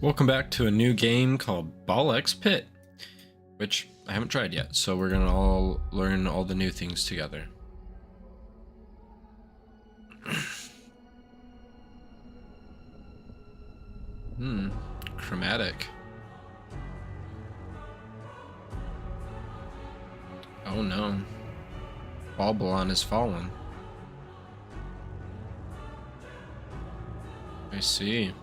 Welcome back to a new game called Ball X Pit, which I haven't tried yet, so we're gonna all learn all the new things together. Chromatic. Oh no. Balbalon has fallen. I see.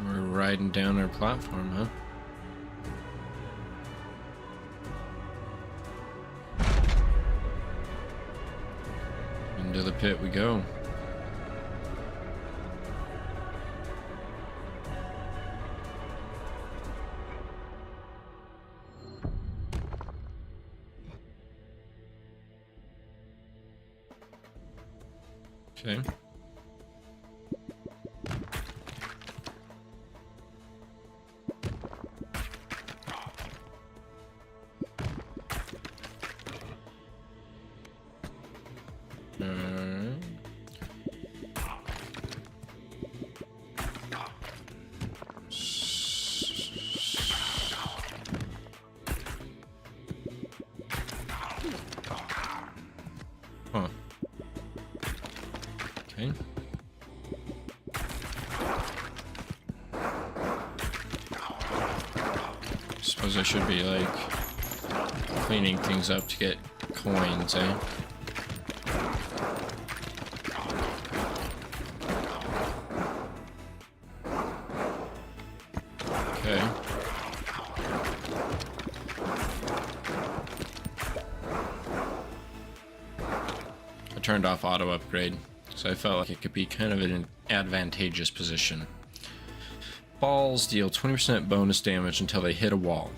We're riding down our platform, huh? Into the pit we go. Okay. Huh. Okay. Suppose I should be like cleaning things up to get coins, eh? Okay. I turned off auto upgrade, so I felt like it could be kind of an advantageous position. Balls deal 20% bonus damage until they hit a wall.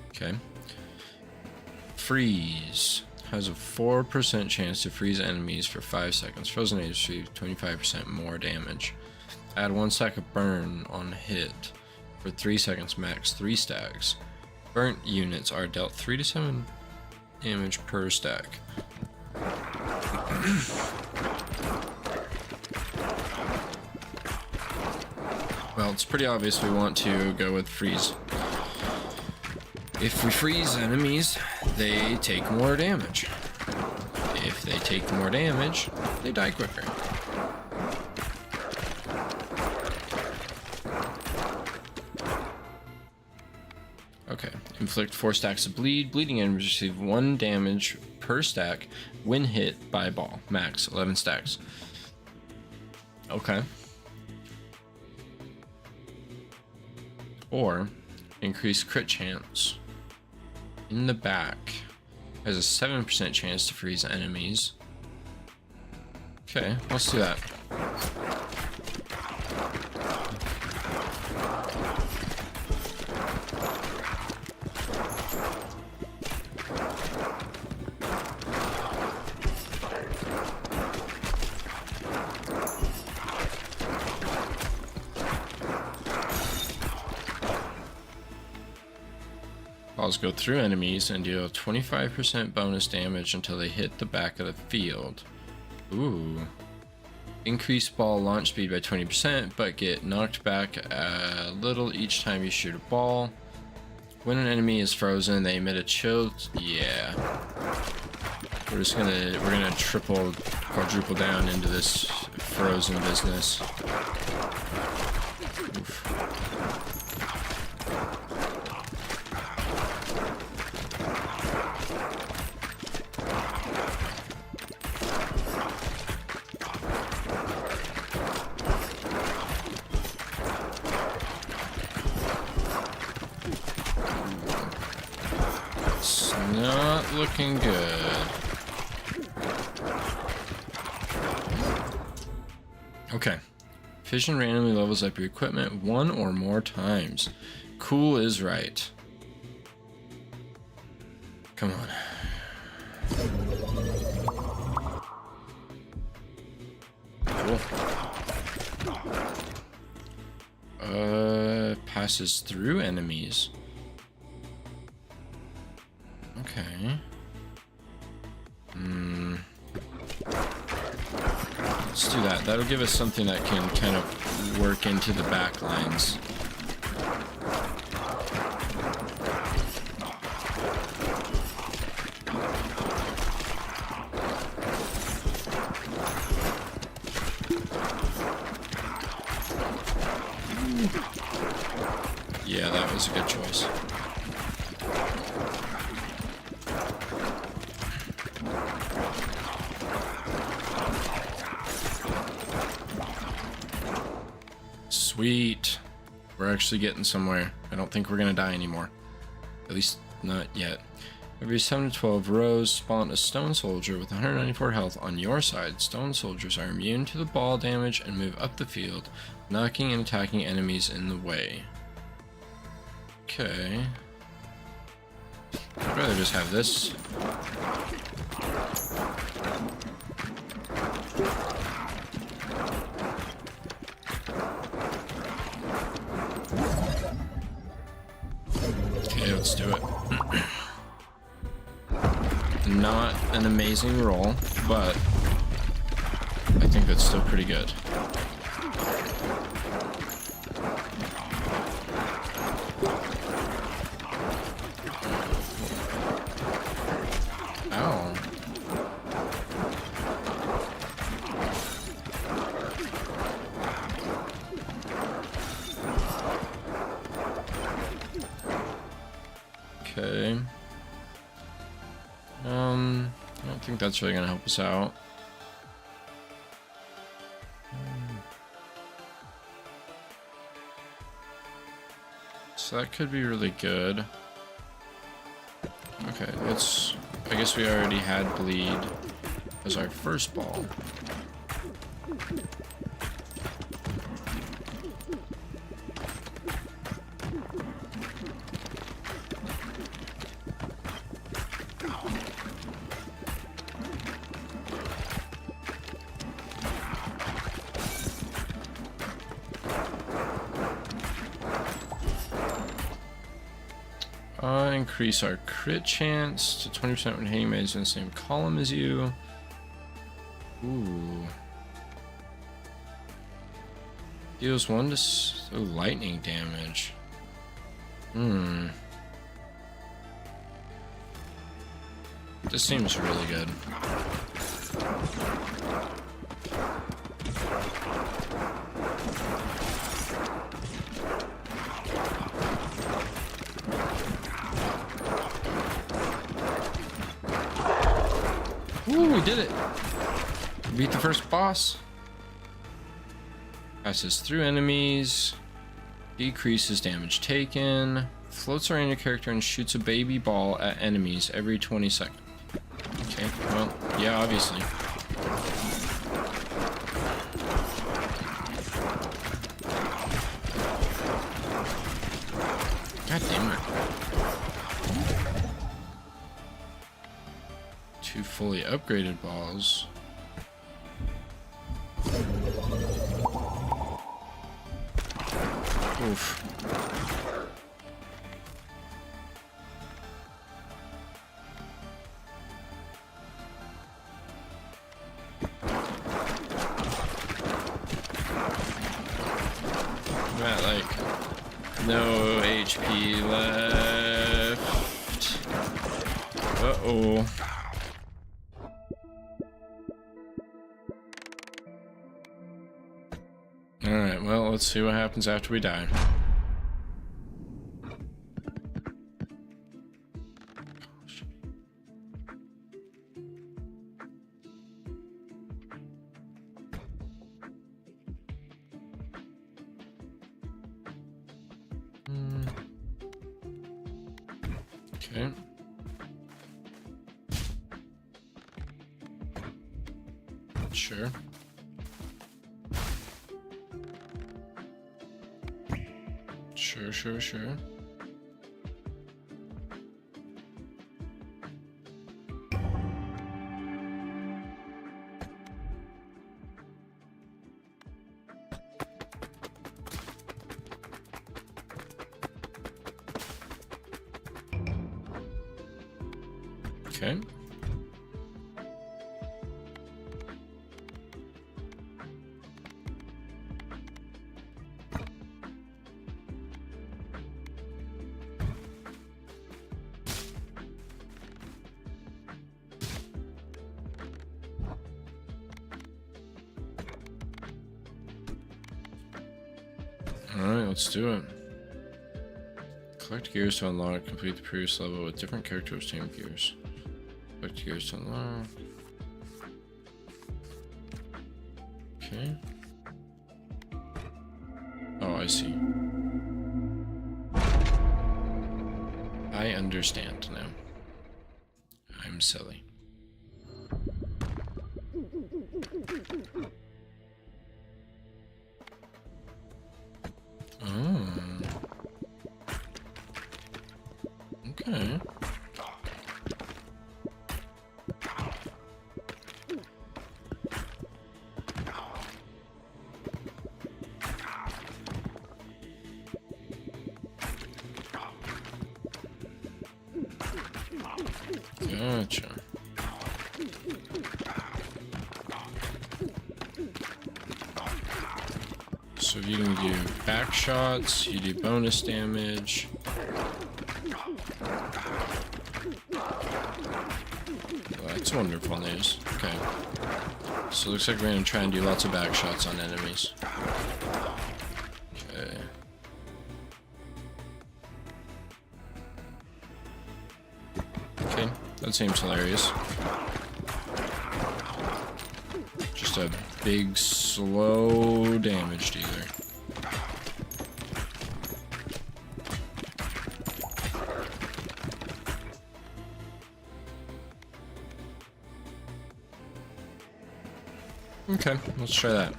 Okay. Freeze has a 4% chance to freeze enemies for 5 seconds. Frozen enemies receive 25% more damage. Add 1 stack of burn on hit for 3 seconds, max 3 stacks. Burnt units are dealt 3 to 7 damage per stack. Well, it's pretty obvious we want to go with freeze. If we freeze enemies, they take more damage. If they take more damage, they die quicker. Okay, inflict 4 stacks of bleed. Bleeding enemies receive 1 damage per stack when hit by a ball. Max 11 stacks. Okay. Or increase crit chance. In the back has a 7% chance to freeze enemies. Okay, let's do that. Balls go through enemies and deal 25% bonus damage until they hit the back of the field. Ooh. Increase ball launch speed by 20%, but get knocked back a little each time you shoot a ball. When an enemy is frozen, they emit a chill. Yeah. We're gonna triple, quadruple down into this frozen business. Oof. Not looking good. Okay. Fission randomly levels up your equipment 1 or more times. Cool is right. Come on. Cool. Passes through enemies. Okay. Let's do that. That'll give us something that can kind of work into the back lines. Yeah, that was a good choice. Sweet. We're actually getting somewhere. I don't think we're gonna die anymore. At least not yet. Every 7 to 12 rows, spawn a stone soldier with 194 health on your side. Stone soldiers are immune to the ball damage and move up the field, knocking and attacking enemies in the way. Okay. I'd rather just have this. Okay, let's do it. Not an amazing roll, but I think that's still pretty good. Ow. Okay. I don't think that's really gonna help us out. So that could be really good. Okay, let's... I guess we already had bleed as our first ball. Increase our crit chance to 20% when hitting enemies in the same column as you. Ooh. Deals 1 to lightning damage. This seems really good. Ooh, we did it! We beat the first boss. Passes through enemies. Decreases damage taken. Floats around your character and shoots a baby ball at enemies every 20 seconds. Okay, well, yeah, obviously. God damn it. 2 fully upgraded balls. Oof. I'm at like no HP left. Uh-oh. Alright, well, let's see what happens after we die. Okay. Sure. Sure. Okay. Alright, let's do it. Collect gears to unlock. Complete the previous level with different characters, same gears. Collect gears to unlock. Okay. Oh, I see. I understand now. I'm silly. Oh. Okay. Gotcha. So you can do back shots, you do bonus damage. Well, that's wonderful news. Okay. So it looks like we're gonna try and do lots of back shots on enemies. Okay. Okay, that seems hilarious. Just a big, slow damage dealer. Okay, let's try that.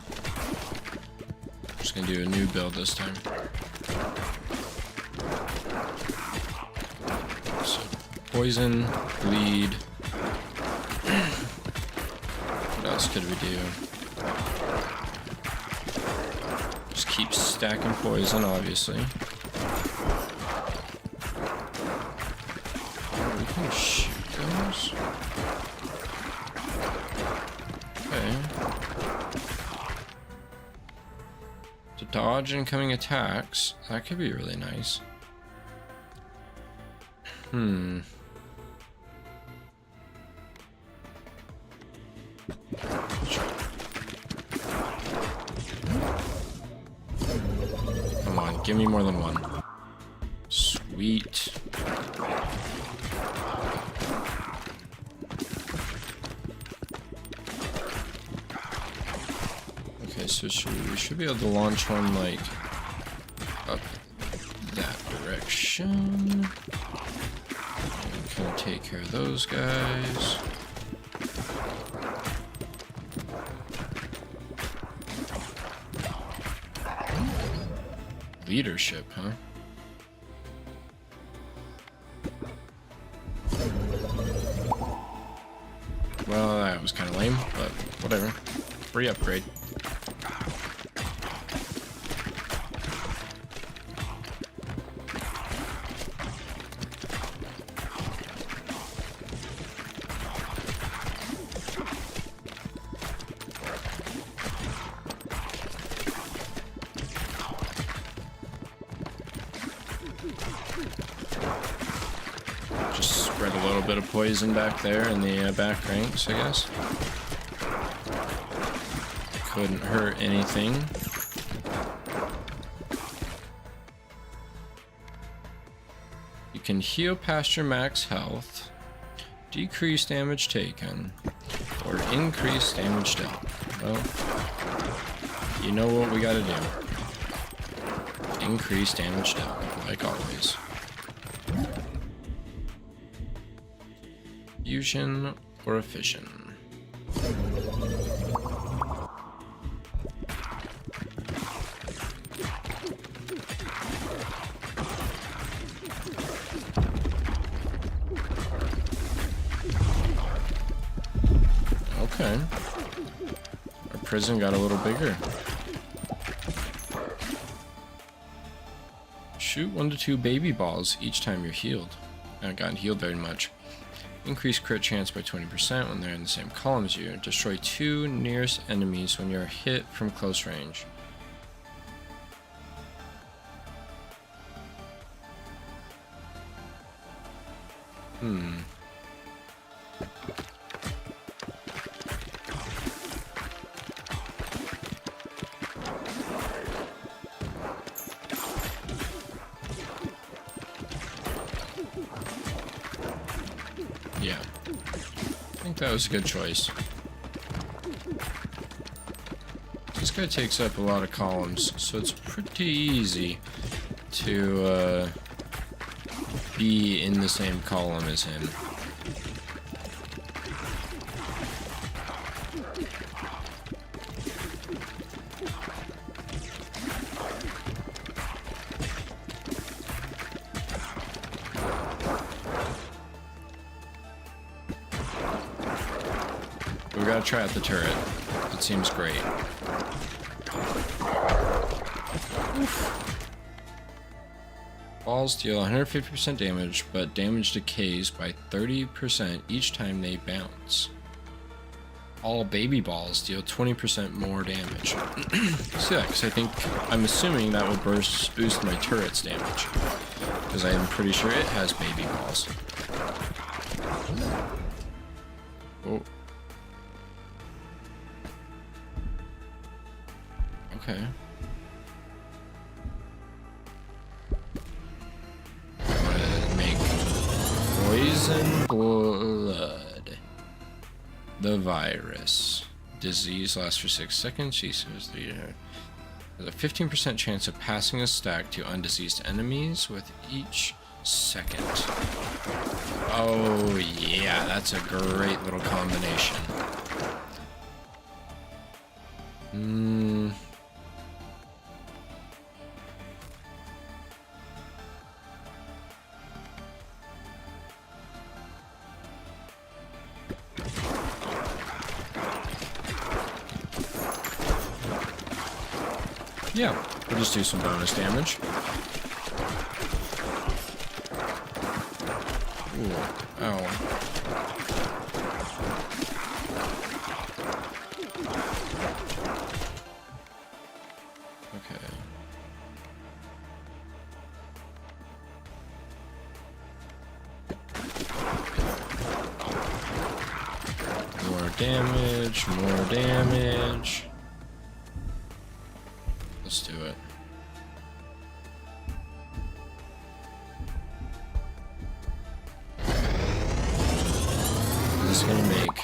Just gonna do a new build this time. So, poison, bleed. What else could we do? Just keep stacking poison, obviously. Oh, we can shoot those. Okay. To dodge incoming attacks, that could be really nice. Come on, give me more than one. Sweet. Okay, so we should be able to launch one, like, up that direction. Kind of take care of those guys. Leadership, huh? Well, that was kind of lame, but whatever. Free upgrade. Just spread a little bit of poison back there in the back ranks, I guess. Couldn't hurt anything. You can heal past your max health, decrease damage taken, or increase damage dealt. Well, you know what we gotta do. Increase damage dealt, like always. Fusion or a fission. Okay. Our prison got a little bigger. Shoot 1 to 2 baby balls each time you're healed. I haven't gotten healed very much. Increase crit chance by 20% when they're in the same column as you. Destroy 2 nearest enemies when you're hit from close range. that was a good choice. This guy takes up a lot of columns, so it's pretty easy to be in the same column as him. We gotta try out the turret. It seems great. Oof. Balls deal 150% damage, but damage decays by 30% each time they bounce. All baby balls deal 20% more damage. See that, because I'm assuming that will boost my turret's damage. Because I am pretty sure it has baby balls. Oh. Okay. I'm gonna make poison blood. The virus. Disease lasts for 6 seconds. Jesus, there's a 15% chance of passing a stack to undiseased enemies with each second. Oh yeah, that's a great little combination. Yeah, we'll just do some bonus damage. Ooh, ow. Okay. More damage, more damage. Let's do it. This is gonna make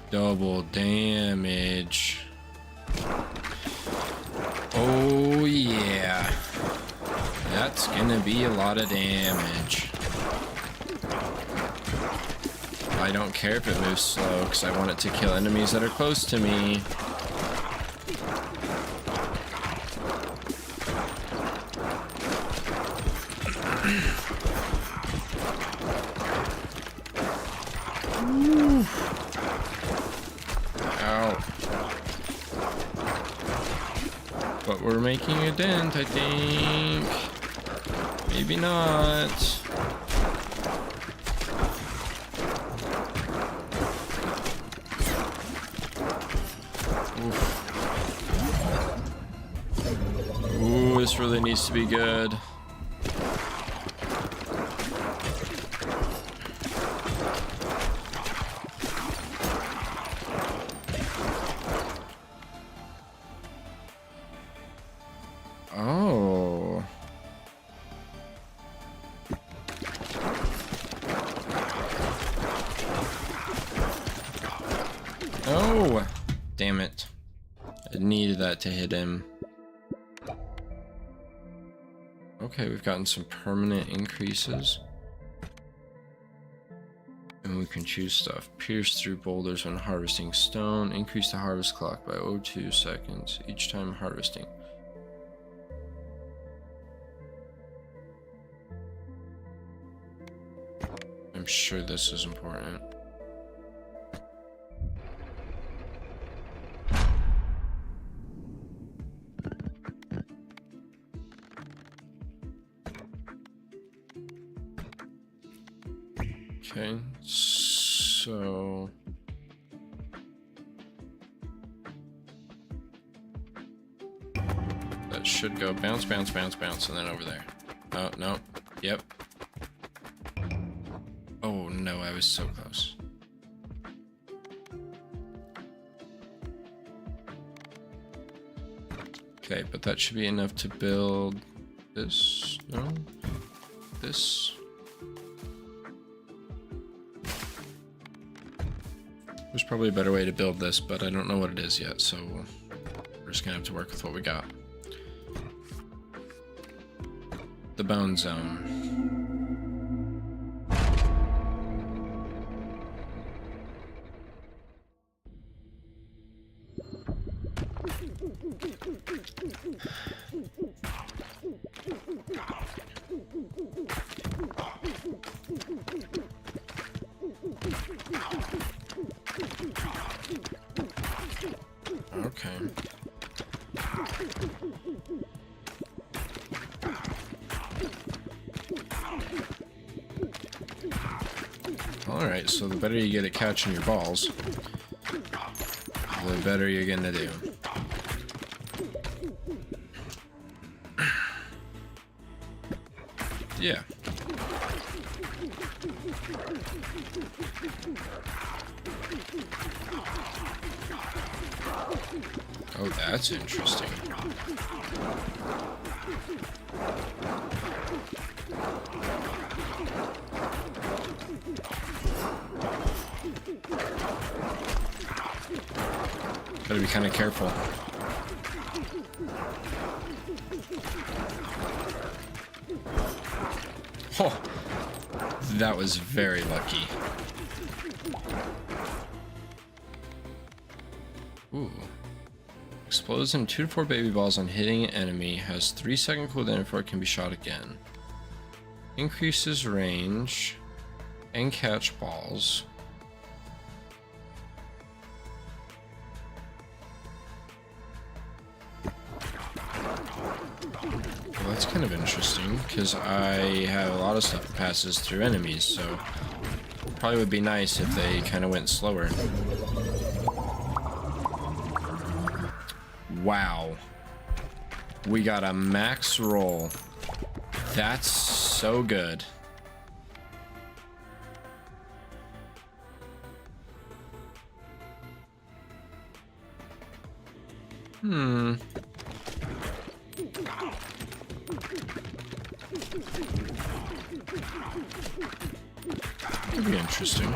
double damage. Oh yeah, that's gonna be a lot of damage. I don't care if it moves slow, because I want it to kill enemies that are close to me. Ow. But we're making a dent, I think. Maybe not. Ooh, this really needs to be good. Oh. Oh, damn it. I needed that to hit him. Okay, we've gotten some permanent increases. And we can choose stuff. Pierce through boulders when harvesting stone. Increase the harvest clock by 0.2 seconds each time harvesting. I'm sure this is important. Okay, so that should go bounce, bounce, bounce, bounce, and then over there. Oh, no. Yep. Oh, no, I was so close. Okay, but that should be enough to build this. No? This. There's probably a better way to build this, but I don't know what it is yet, so we're just gonna have to work with what we got. The bone zone. Okay. Alright, so the better you get at catching your balls, the better you're gonna do. Yeah. Oh, that's interesting. Gotta be kind of careful. Oh, that was very lucky. Ooh. Explodes in 2 to 4 baby balls on hitting an enemy. Has 3-second cooldown before it can be shot again. Increases range and catch balls. Well, that's kind of interesting, because I have a lot of stuff that passes through enemies, so probably would be nice if they kind of went slower. Wow. We got a max roll. That's so good. Could be interesting.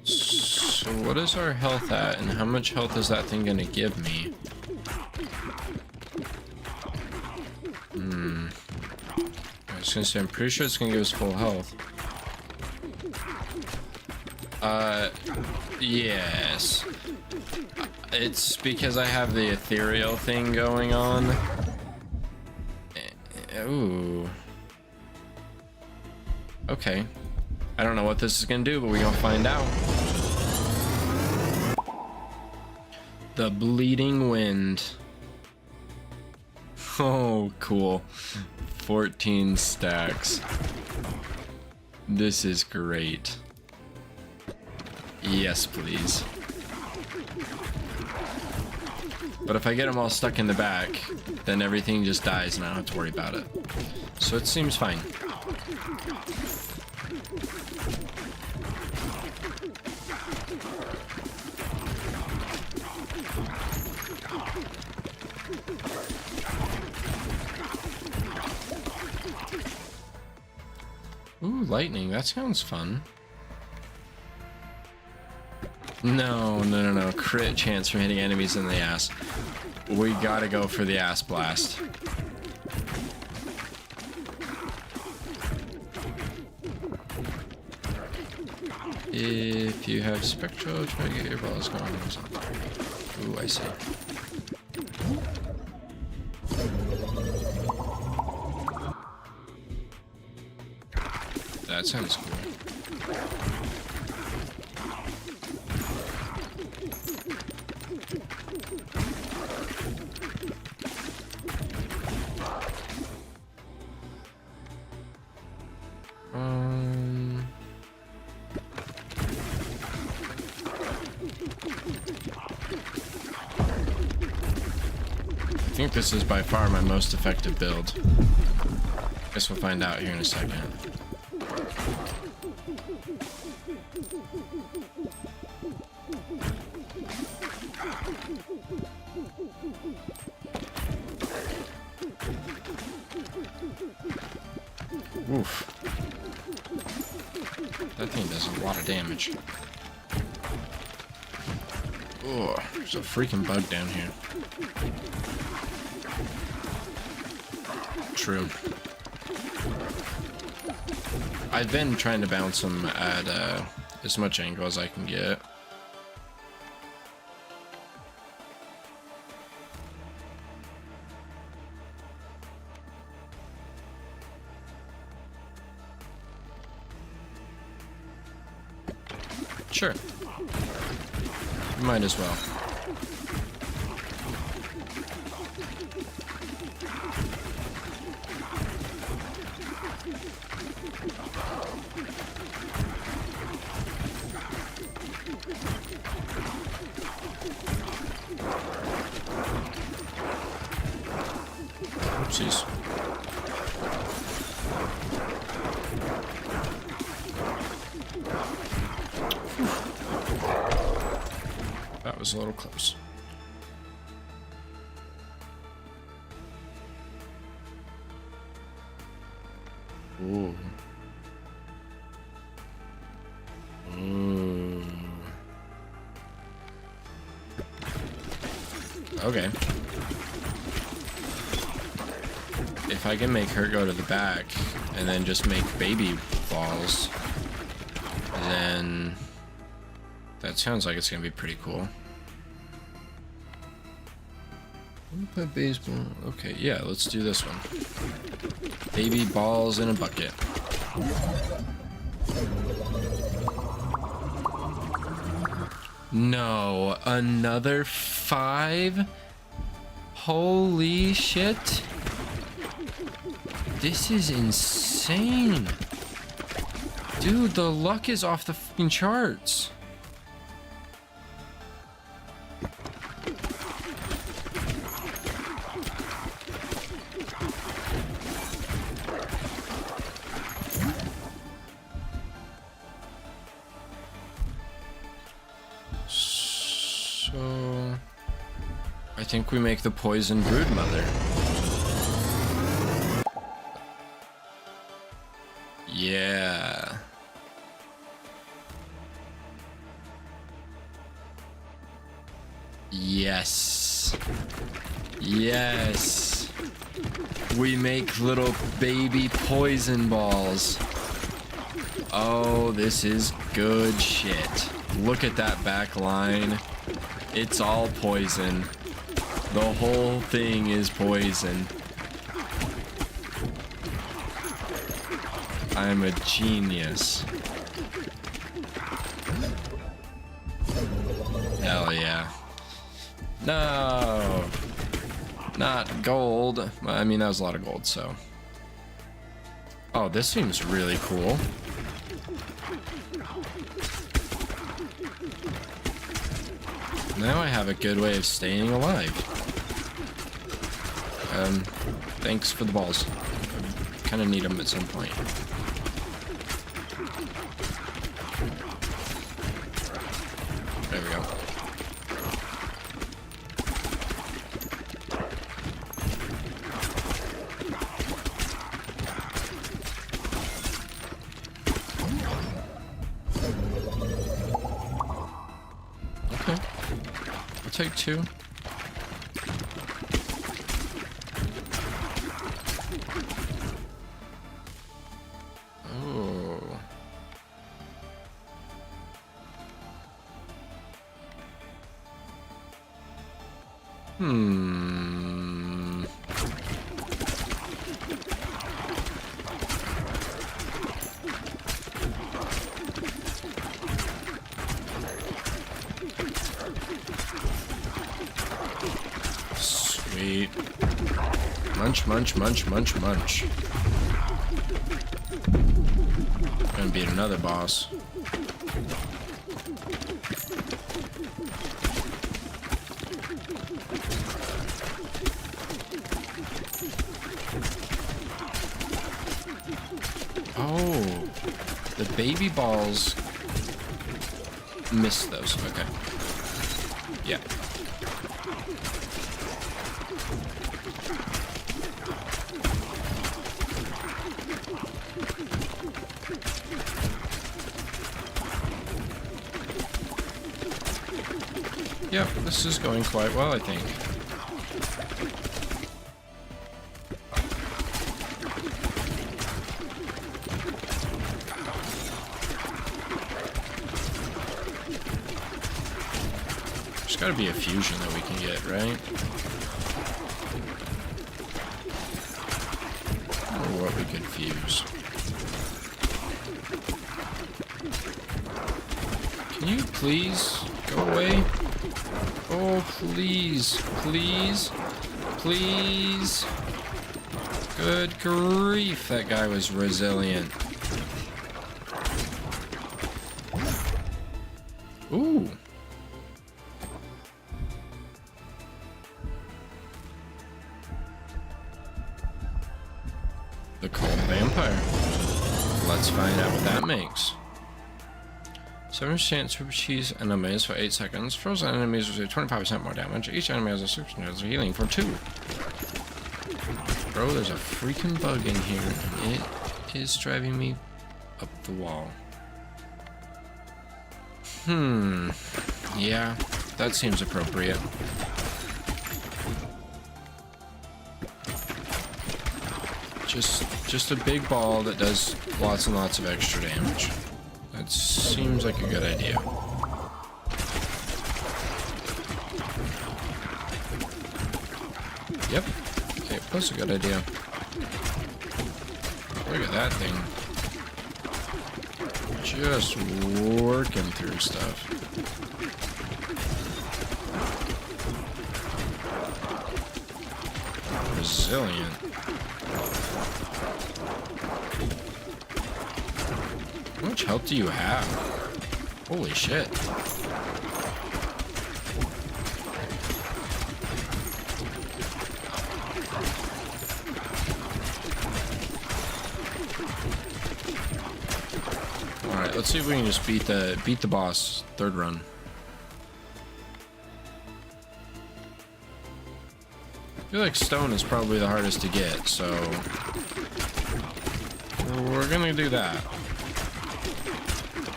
So what is our health at, and how much health is that thing gonna give me? I was gonna say, I'm pretty sure it's gonna give us full health. Yes. It's because I have the ethereal thing going on. Ooh. Okay. I don't know what this is gonna do, but we're gonna find out. The Bleeding Wind. Oh, cool. 14 stacks. This is great. Yes, please. But if I get them all stuck in the back, then everything just dies and I don't have to worry about it. So it seems fine. Ooh, lightning. That sounds fun. No. Crit chance from hitting enemies in the ass. We gotta go for the ass blast. If you have Spectro, try to get your balls going or something. Ooh, I see. That sounds cool. I think this is by far my most effective build. Guess we'll find out here in a second. Oof. That thing does a lot of damage. Oh, there's a freaking bug down here. True. I've been trying to bounce them at as much angle as I can get. Sure. Might as well. Oopsies. That was a little close. Ooh. Ooh. Okay. If I can make her go to the back and then just make baby balls, then that sounds like it's gonna be pretty cool. Play baseball. Okay, yeah, let's do this one. Baby balls in a bucket. No, another 5? Holy shit. This is insane. Dude, the luck is off the fucking charts. So I think we make the poison brood mother. Yeah. Yes. Yes. We make little baby poison balls. Oh, this is good shit. Look at that back line. It's all poison. The whole thing is poison. I'm a genius. Hell yeah. No. Not gold. I mean, that was a lot of gold, so. Oh, this seems really cool. Now I have a good way of staying alive. Thanks for the balls. Kind of need them at some point. There we go. Okay. I'll take 2. Oh. Sweet. Munch, munch, munch, munch, munch. Gonna beat another boss. Oh, the baby balls missed those. Okay. Yeah. Yep, this is going quite well, I think. There's gotta be a fusion that we can get, right? Or what we could fuse. Can you please go away? Oh, please, please, please. Good grief, that guy was resilient. Ooh. The Cold Vampire. Let's find out what that makes. 7% super cheese enemies for 8 seconds. Frozen enemies receive 25% more damage. Each enemy has a super healing for 2. Bro, there's a freaking bug in here, and it is driving me up the wall. Yeah, that seems appropriate. Just a big ball that does lots and lots of extra damage. That seems like a good idea. Yep. Okay, that's a good idea. Look at that thing. Just working through stuff. Resilient. How much health do you have? Holy shit. Alright, let's see if we can just beat the boss third run. I feel like stone is probably the hardest to get, so we're gonna do that.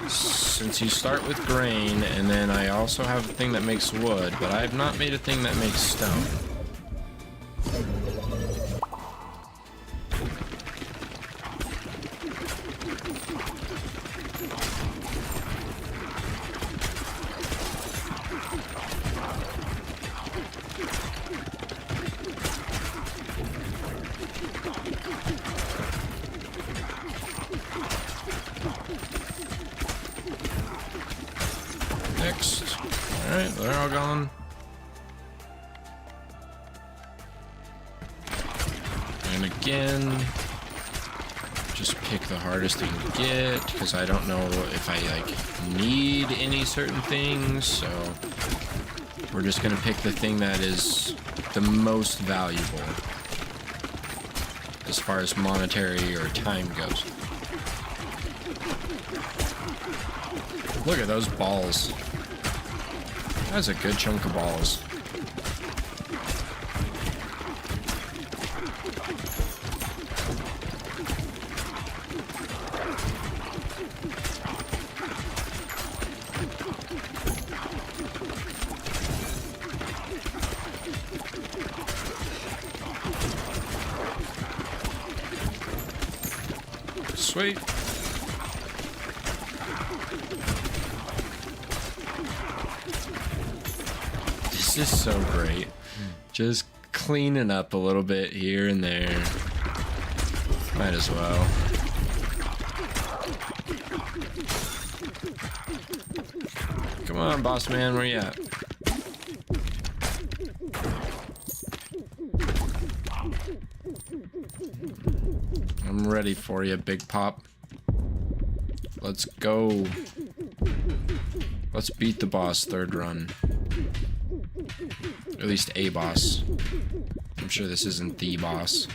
Since you start with grain, and then I also have a thing that makes wood, but I have not made a thing that makes stone. Next. Alright, they're all gone. And again, just pick the hardest thing to get, because I don't know if I, like, need any certain things, so we're just gonna pick the thing that is the most valuable as far as monetary or time goes. Look at those balls. That's a good chunk of balls. Sweet. This is so great. Just cleaning up a little bit here and there. Might as well. Come on, boss man, where you at? I'm ready for you, Big Pop. Let's go. Let's beat the boss third run. At least a boss. I'm sure this isn't the boss.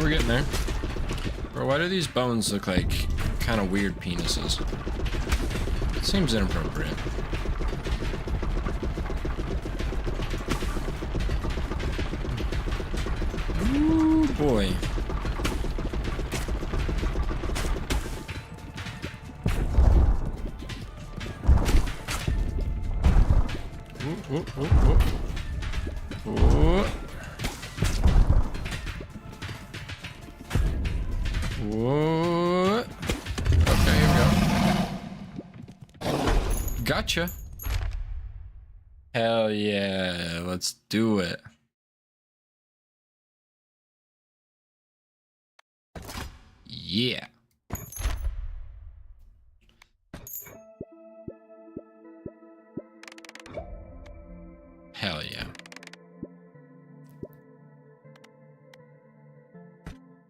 we're getting there. Bro, why do these bones look like kind of weird penises? It seems inappropriate. Ooh, boy. Ooh, ooh, ooh, ooh. Ooh. What? Okay, here we go. Gotcha. Hell yeah, let's do it. Yeah. Hell yeah.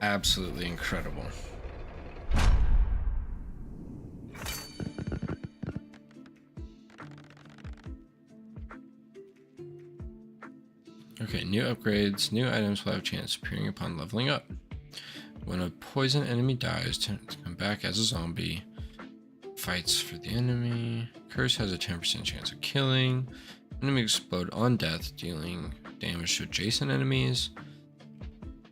Absolutely incredible. Okay, new upgrades. New items will have a chance appearing upon leveling up. When a poison enemy dies, to come back as a zombie. Fights for the enemy. Curse has a 10% chance of killing. Enemy explode on death, dealing damage to adjacent enemies.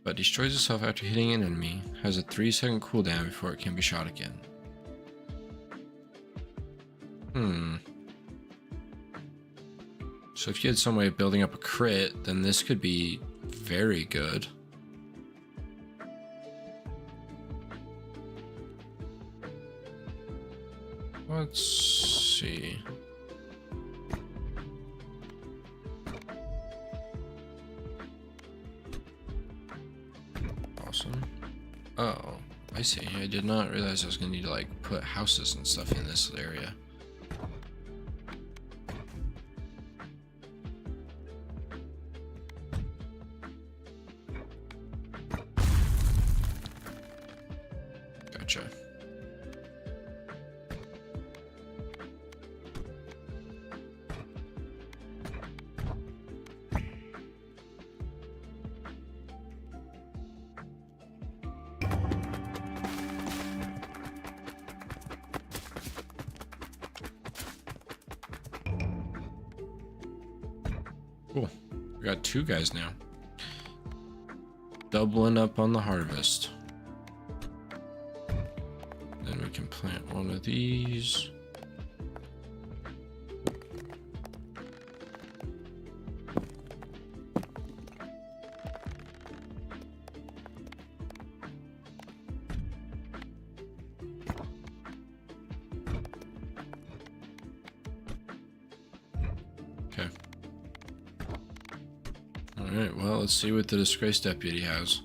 But destroys itself after hitting an enemy. Has a 3-second cooldown before it can be shot again. So if you had some way of building up a crit, then this could be very good. Let's see. Awesome. Oh, I see. I did not realize I was going to need to like put houses and stuff in this area. Gotcha. Cool. We got 2 guys now. Doubling up on the harvest. Then we can plant one of these. Okay. Alright, well, let's see what the disgraced deputy has.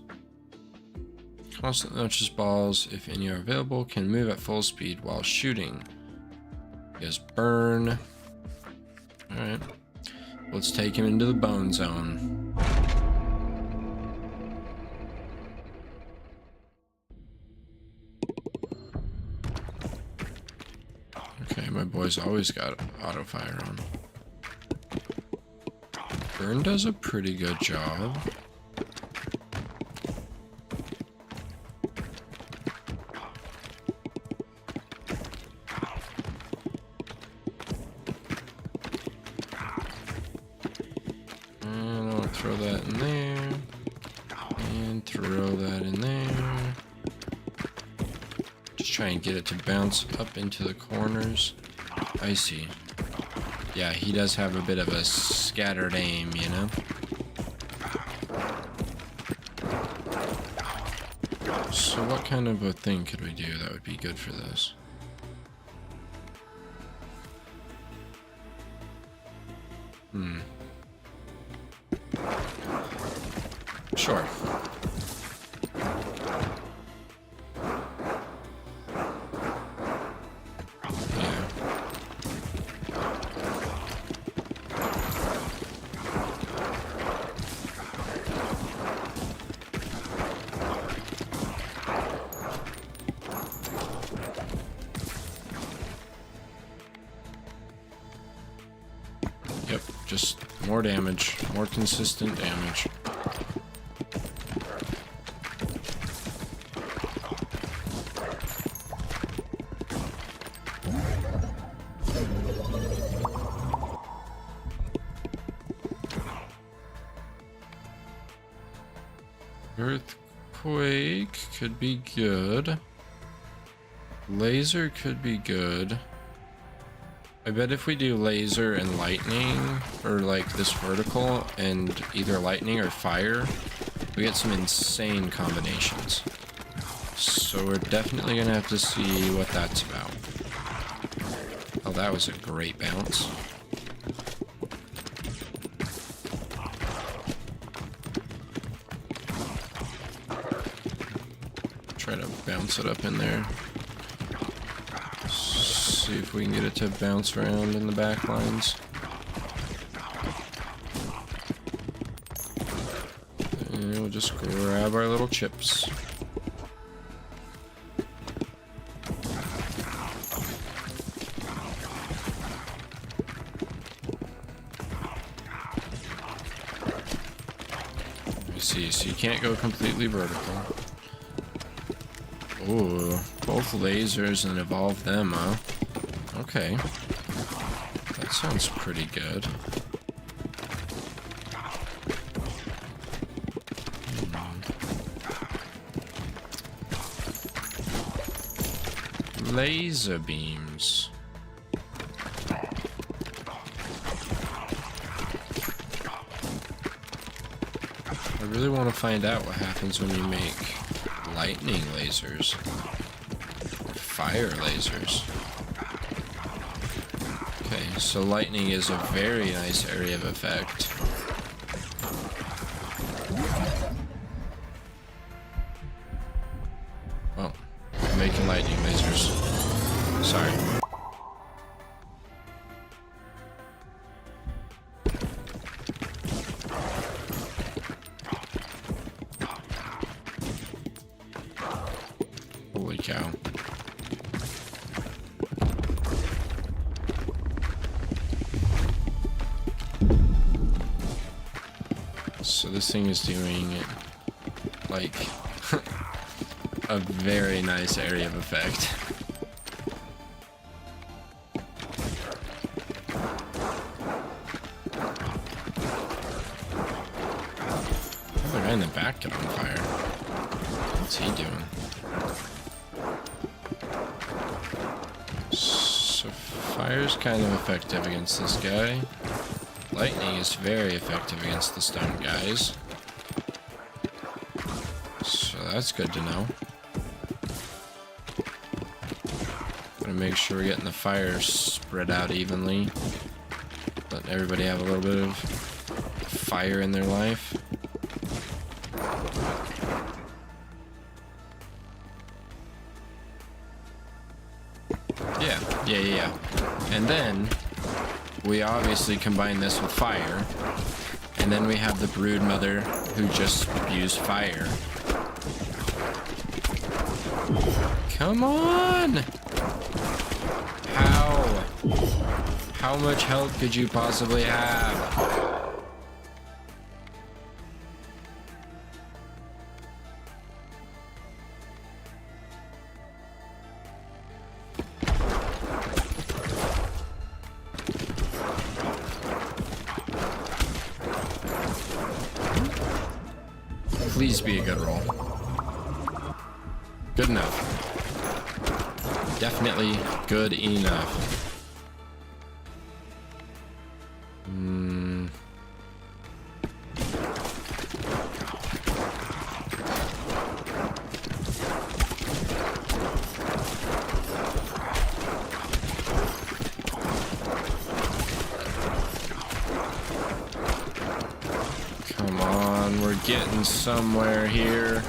Constant launches balls, if any are available, can move at full speed while shooting. He has burn. Alright. Let's take him into the bone zone. Okay, my boy's always got auto fire on. Burn does a pretty good job. And I'll throw that in there. And throw that in there. Just try and get it to bounce up into the corners. I see. Yeah, he does have a bit of a scattered aim, you know? So what kind of a thing could we do that would be good for this? Sure. Yep, just more damage, more consistent damage. Earthquake could be good. Laser could be good. I bet if we do laser and lightning, or like this vertical and either lightning or fire, we get some insane combinations. So we're definitely gonna have to see what that's about. Oh, that was a great bounce. Try to bounce it up in there. See if we can get it to bounce around in the back lines. And we'll just grab our little chips. See, so you can't go completely vertical. Ooh, both lasers and evolve them, huh? Okay. That sounds pretty good. Laser beams. I really want to find out what happens when you make lightning lasers, or fire lasers. Okay, so lightning is a very nice area of effect. Well, I'm making lightning lasers. Sorry. Holy cow. So this thing is doing like a very nice area of effect. The guy in the back got on fire. What's he doing? So fire's kind of effective against this guy. Lightning is very effective against the stone guys. So that's good to know. Gotta make sure we're getting the fire spread out evenly. Let everybody have a little bit of fire in their life. Yeah. And then we obviously combine this with fire. And then we have the brood mother who just used fire. Come on! How much health could you possibly have? Please be a good roll. Good enough. Definitely good enough. Come on, we're getting somewhere here.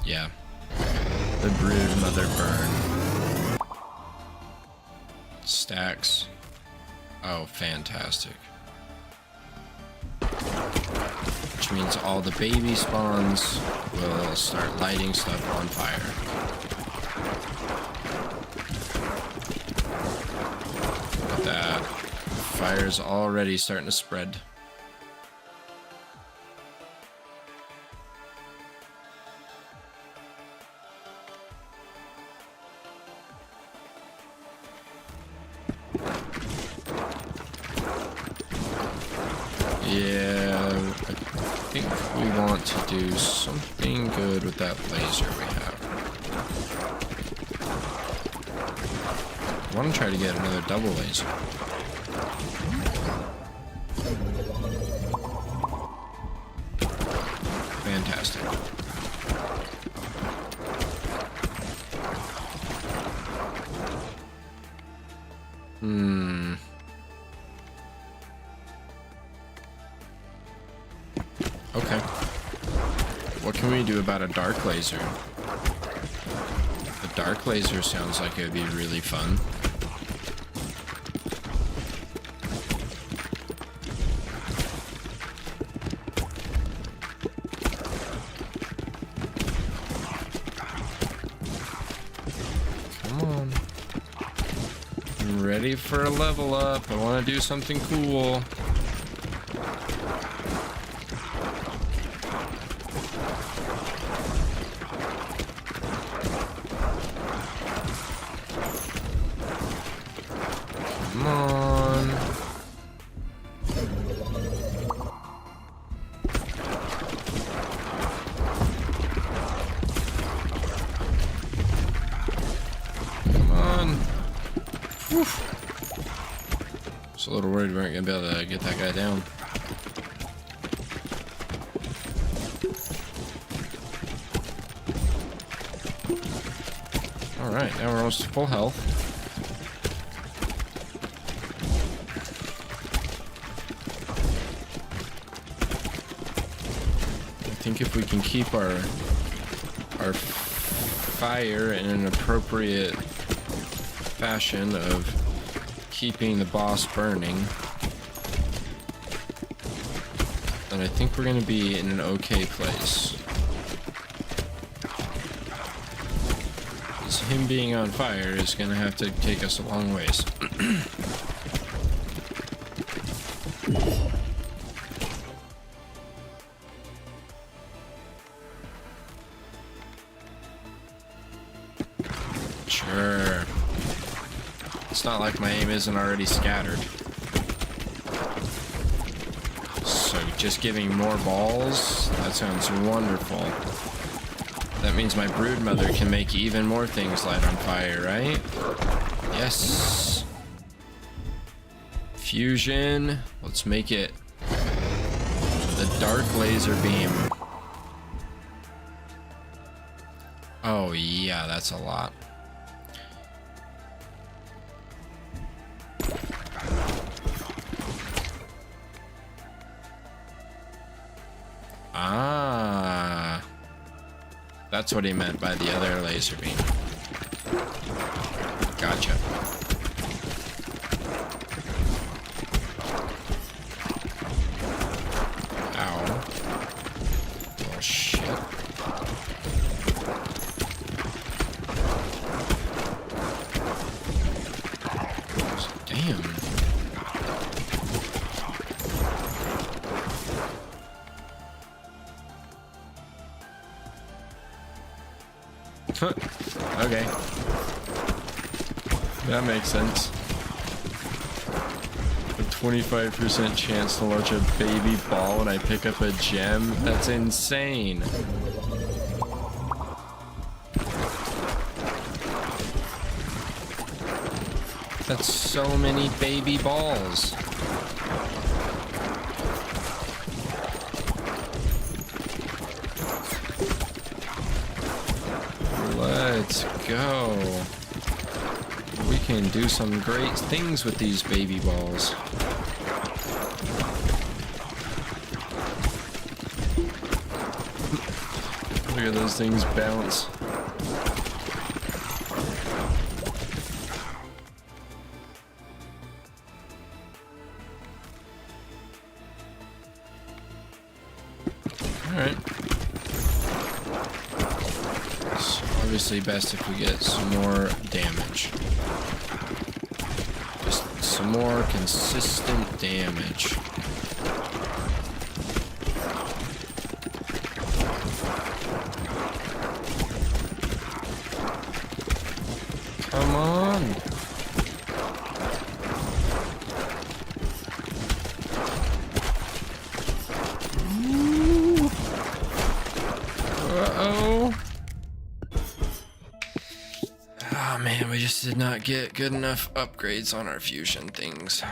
Yeah. The brood mother burn. Stacks. Oh, fantastic. Which means all the baby spawns will start lighting stuff on fire. Look at that. Fire's already starting to spread. Yeah, I think we want to do something good with that laser we have. I want to try to get another double laser. Fantastic. Okay. What can we do about a dark laser? A dark laser sounds like it would be really fun. Come on. I'm ready for a level up. I want to do something cool. Come on. Come on. Whew. Just a little worried we weren't gonna be able to get that guy down. Alright, now we're almost full health. I think if we can keep our fire in an appropriate fashion of keeping the boss burning, then I think we're going to be in an okay place. Because him being on fire is going to have to take us a long ways. Sure. It's not like my aim isn't already scattered. So just giving more balls? That sounds wonderful. That means my broodmother can make even more things light on fire, right? Yes. Fusion. Let's make it the dark laser beam. Oh yeah, that's a lot. Ah, that's what he meant by the other laser beam. Gotcha. Ow. Oh shit. Damn. Okay. That makes sense. A 25% chance to launch a baby ball when I pick up a gem? That's insane. That's so many baby balls. Let's go. We can do some great things with these baby balls. Look at those things bounce. Alright. Obviously best if we get some more damage. Just some more consistent damage. Come on. just did not get good enough upgrades on our fusion things.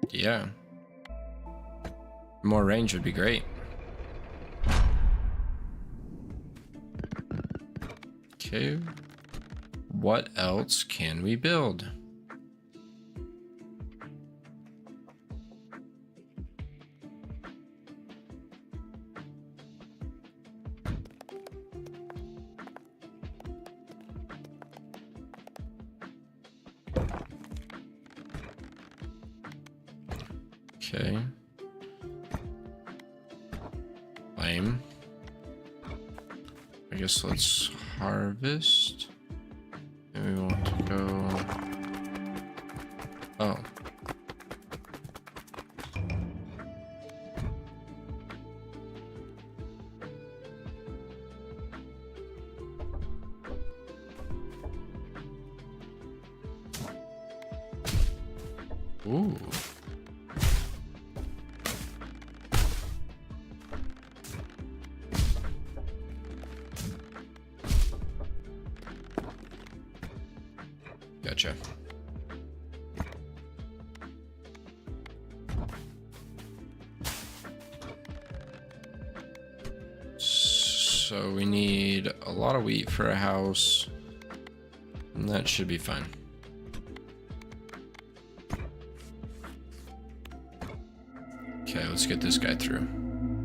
Yeah. More range would be great. Okay. What else can we build? Okay. Lame. I guess let's harvest. And we want to go. Oh. Ooh. Gotcha. So we need a lot of wheat for a house, and that should be fine. Okay, let's get this guy through.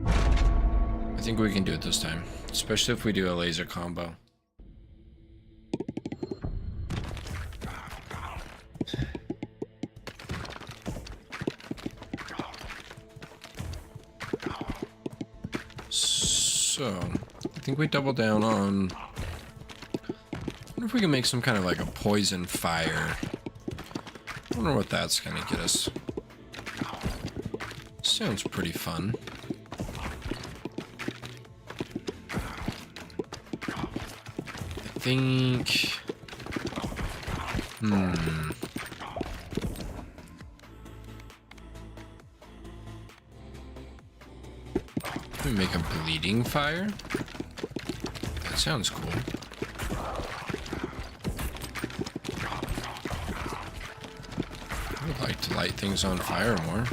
I think we can do it this time, especially if we do a laser combo. So, I think we double down on... I wonder if we can make some kind of like a poison fire. I wonder what that's gonna get us. Sounds pretty fun. I think... Can we make a bleeding fire? That sounds cool. I would like to light things on fire more.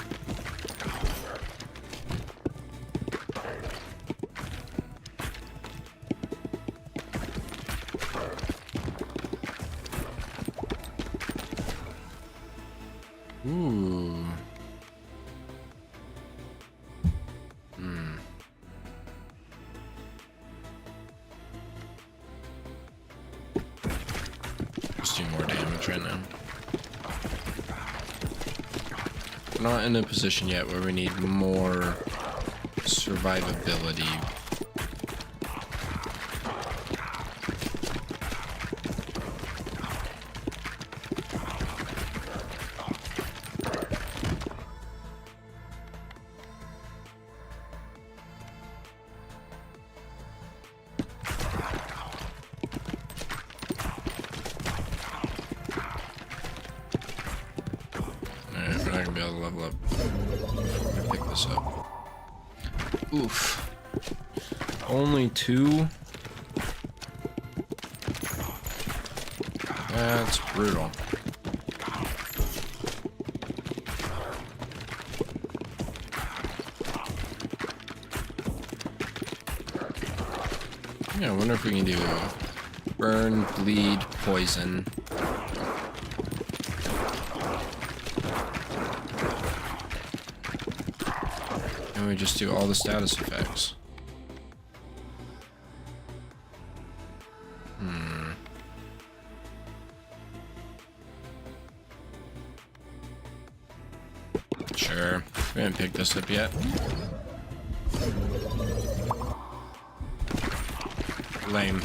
Ooh. Let's do more damage right now. We're not in a position yet where we need more survivability. Be able to level up. Let me pick this up. Oof. Only 2? That's brutal. Yeah, I wonder if we can do burn, bleed, poison. And we just do all the status effects. Sure. We haven't picked this up yet. Lame.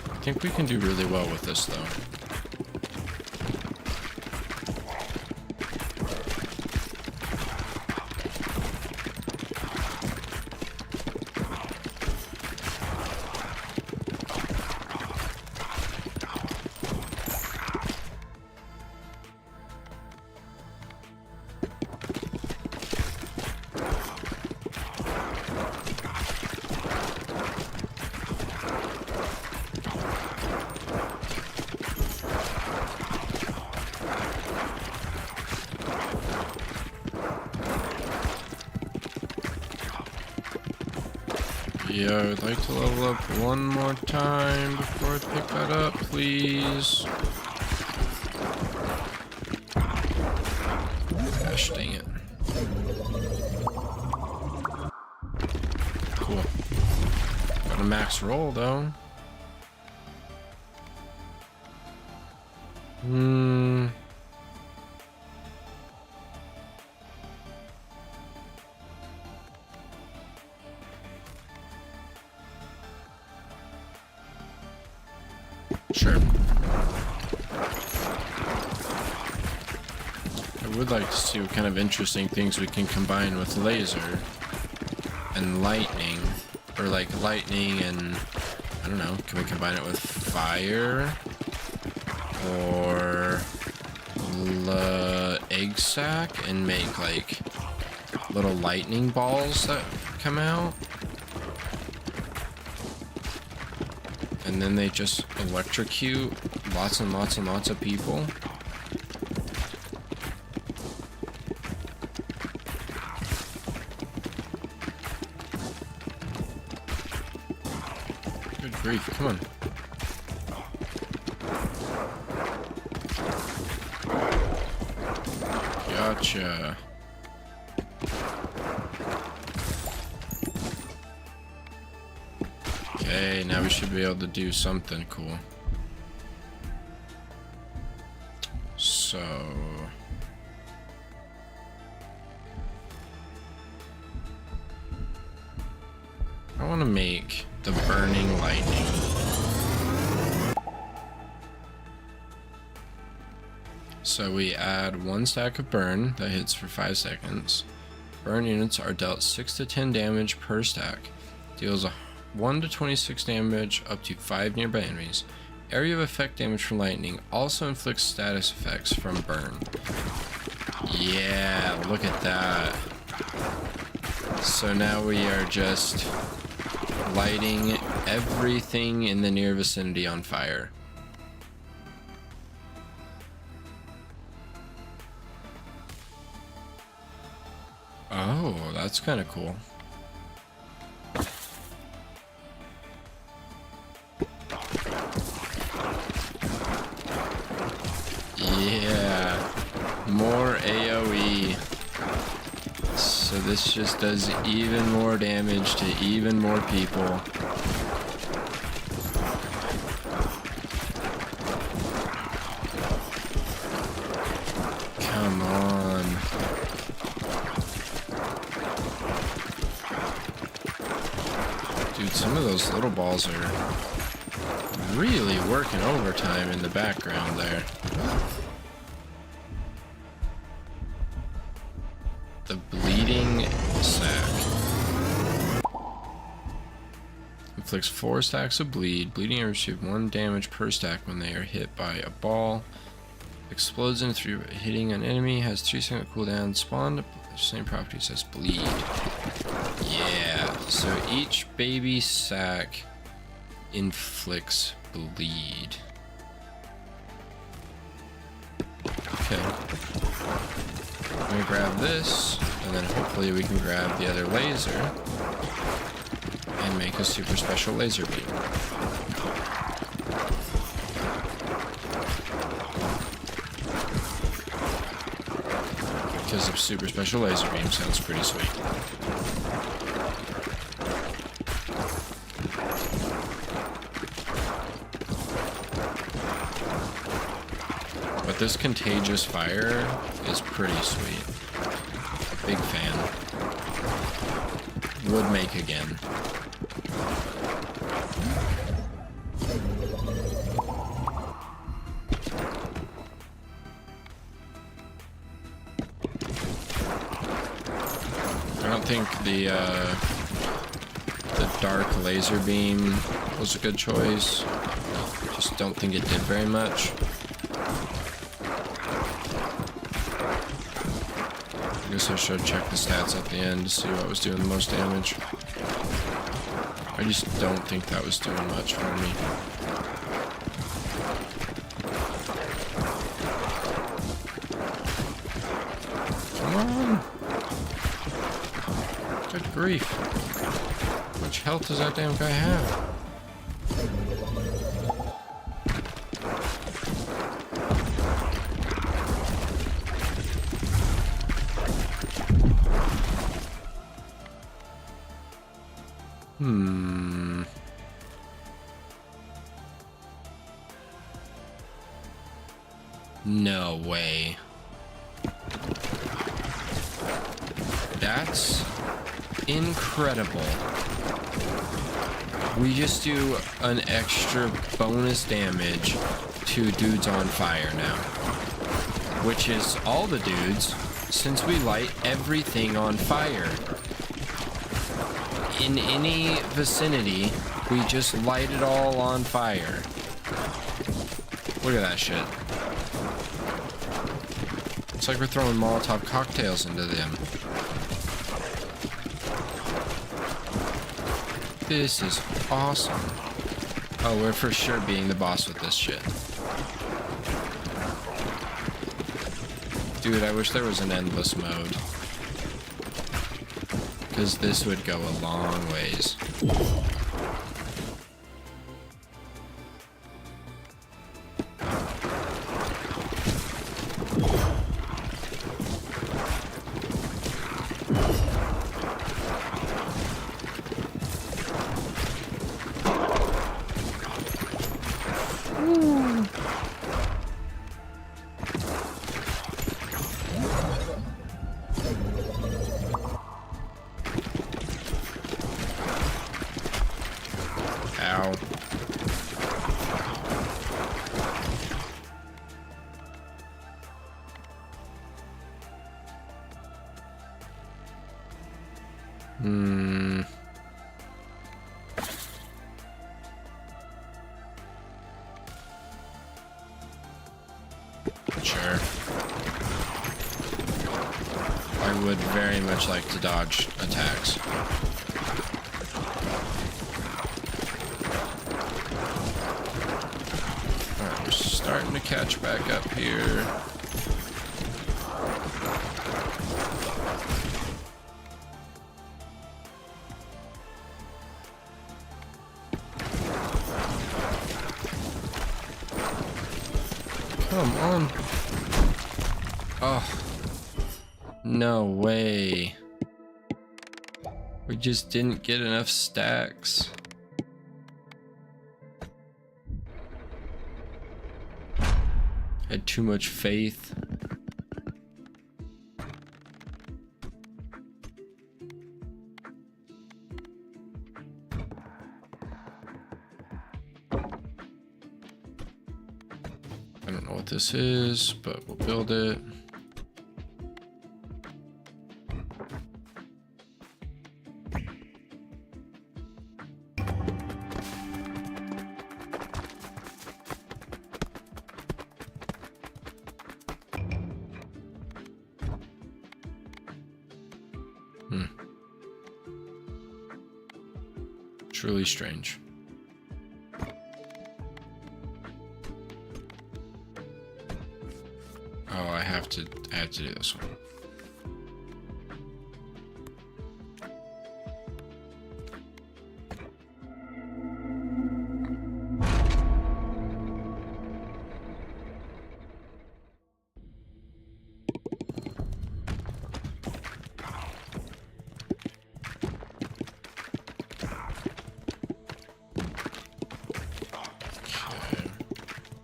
I think we can do really well with this, though. Yeah, I would like to level up one more time before I pick that up, please. Gosh, dang it. Cool. Got a max roll, though. Sure. I would like to see what kind of interesting things we can combine with laser and lightning. Or like lightning and, I don't know, can we combine it with fire? Or egg sac and make like little lightning balls that come out? And then they just electrocute lots and lots and lots of people. Good grief, come on. Gotcha. Okay, now we should be able to do something cool. So... I want to make the burning lightning. So we add 1 stack of burn that hits for 5 seconds. Burn units are dealt 6 to 10 damage per stack. Deals 1 to 26 damage up to 5 nearby enemies. Area of effect damage from lightning also inflicts status effects from burn. Yeah, look at that. So now we are just lighting everything in the near vicinity on fire. Oh, that's kind of cool. Yeah, more AoE. So this just does even more damage to even more people. Come on. Dude, some of those little balls are really working overtime in the background there. The bleeding sack. Inflicts 4 stacks of bleed. Bleeding receive 1 damage per stack when they are hit by a ball. Explodes in through hitting an enemy. Has 3-second cooldown. Spawned same properties as bleed. Yeah. So each baby sack inflicts bleed. Okay. Let me grab this, and then hopefully we can grab the other laser and make a super special laser beam. Because of super special laser beam sounds pretty sweet. But this contagious fire is pretty sweet. Big fan. Would make again. I don't think the dark laser beam was a good choice. Just don't think it did very much. I guess I should check the stats at the end to see what was doing the most damage. I just don't think that was doing much for me. Come on! Good grief. How much health does that damn guy have? No way. That's incredible. We just do an extra bonus damage to dudes on fire now. Which is all the dudes, since we light everything on fire. In any vicinity, we just light it all on fire. Look at that shit. It's like we're throwing Molotov cocktails into them. This is awesome. Oh, we're for sure being the boss with this shit. Dude, I wish there was an endless mode. Because this would go a long ways. Ow. Sure. I would very much like to dodge attacks. Alright, we're starting to catch back up here. Come on. Oh. No way. We just didn't get enough stacks. Had too much faith. I don't know what this is, but we'll build it. Truly strange. Oh, I have to do this one.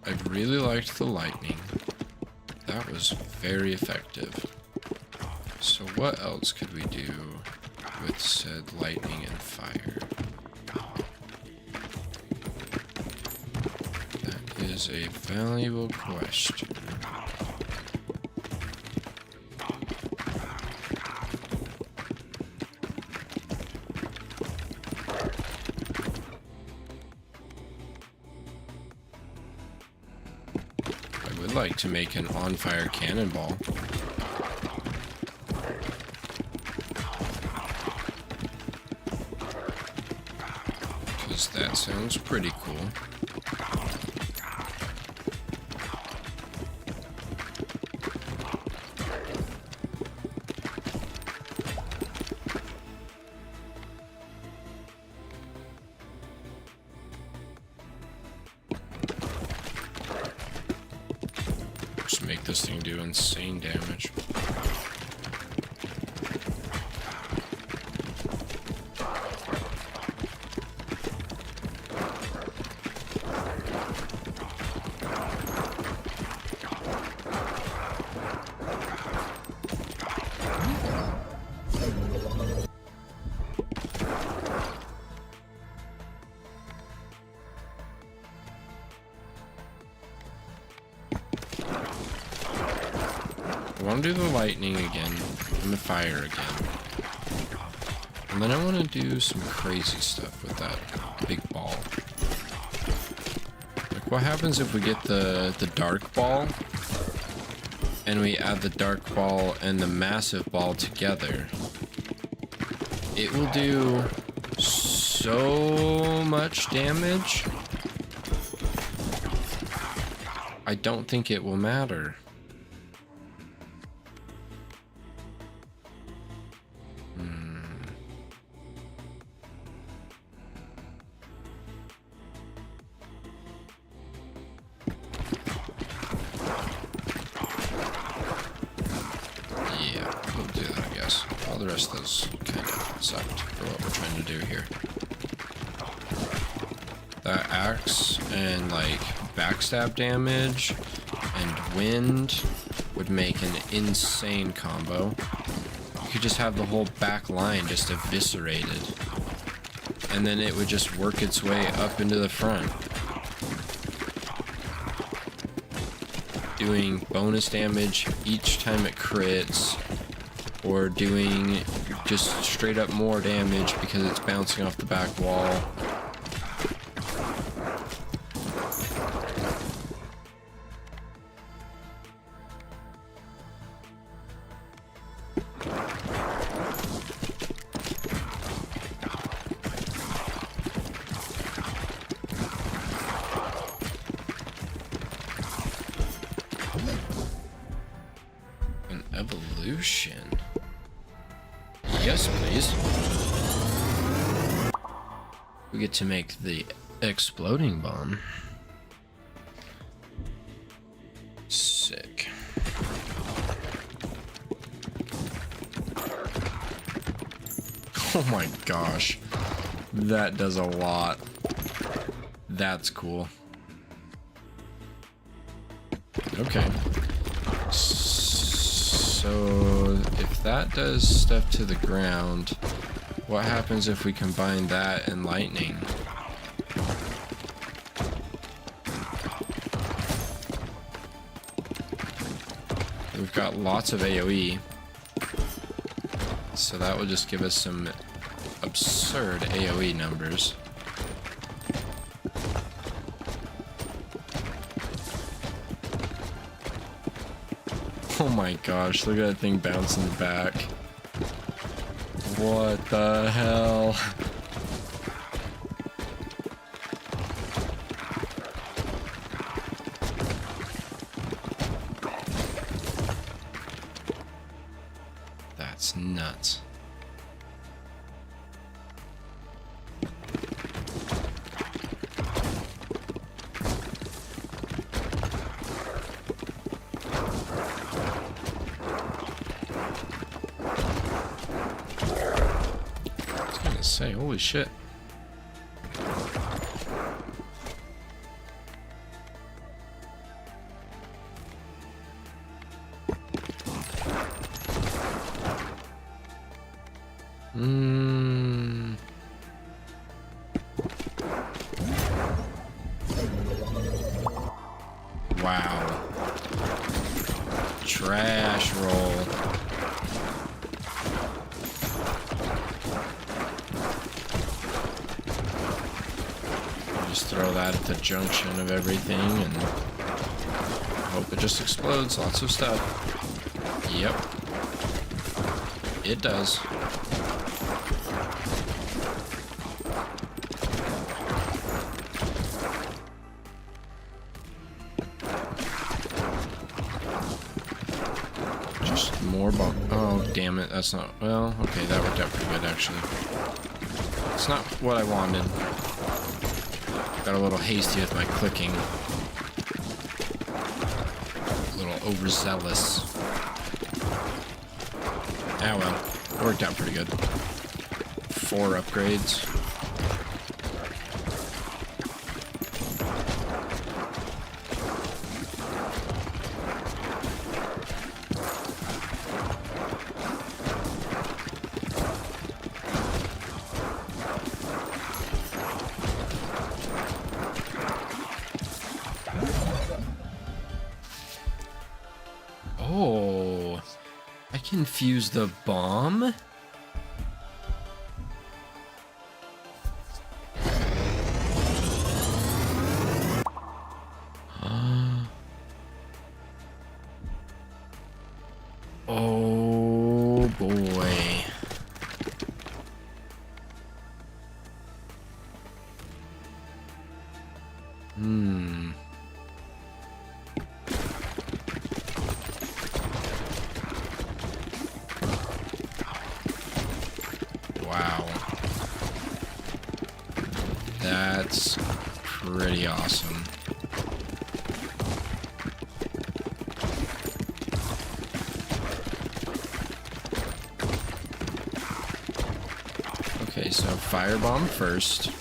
I really liked the lightning. That was very effective. So what else could we do with said lightning and fire? That is a valuable question. I would like to make an on-fire cannonball. Because that sounds pretty cool. this thing do insane damage. I want to do the lightning again and the fire again. And then I want to do some crazy stuff with that big ball. Like what happens if we get the dark ball and we add the dark ball and the massive ball together? It will do so much damage. I don't think it will matter. The rest of those kind of sucked for what we're trying to do here. That axe and like backstab damage and wind would make an insane combo. You could just have the whole back line just eviscerated, and then it would just work its way up into the front, doing bonus damage each time it crits, or doing just straight up more damage because it's bouncing off the back wall. An evolution. Yes, please. We get to make the exploding bomb. Sick. Oh my gosh. That does a lot. That's cool. Okay. So if that does stuff to the ground, what happens if we combine that and lightning? We've got lots of AoE, so that will just give us some absurd AoE numbers. Oh my gosh, look at that thing bouncing back. What the hell? That's nuts. Say, holy shit. Wow. Trash roll. Just throw that at the junction of everything and hope it just explodes. Lots of stuff. Yep. It does. Just more bomb. Oh, damn it. That's not... Well, okay, that worked out pretty good, actually. It's not what I wanted. Got a little hasty with my clicking. A little overzealous. Ah well, it worked out pretty good. 4 upgrades. Oh, I can fuse the bomb? Oh boy. Wow. That's pretty awesome. Okay, so firebomb first,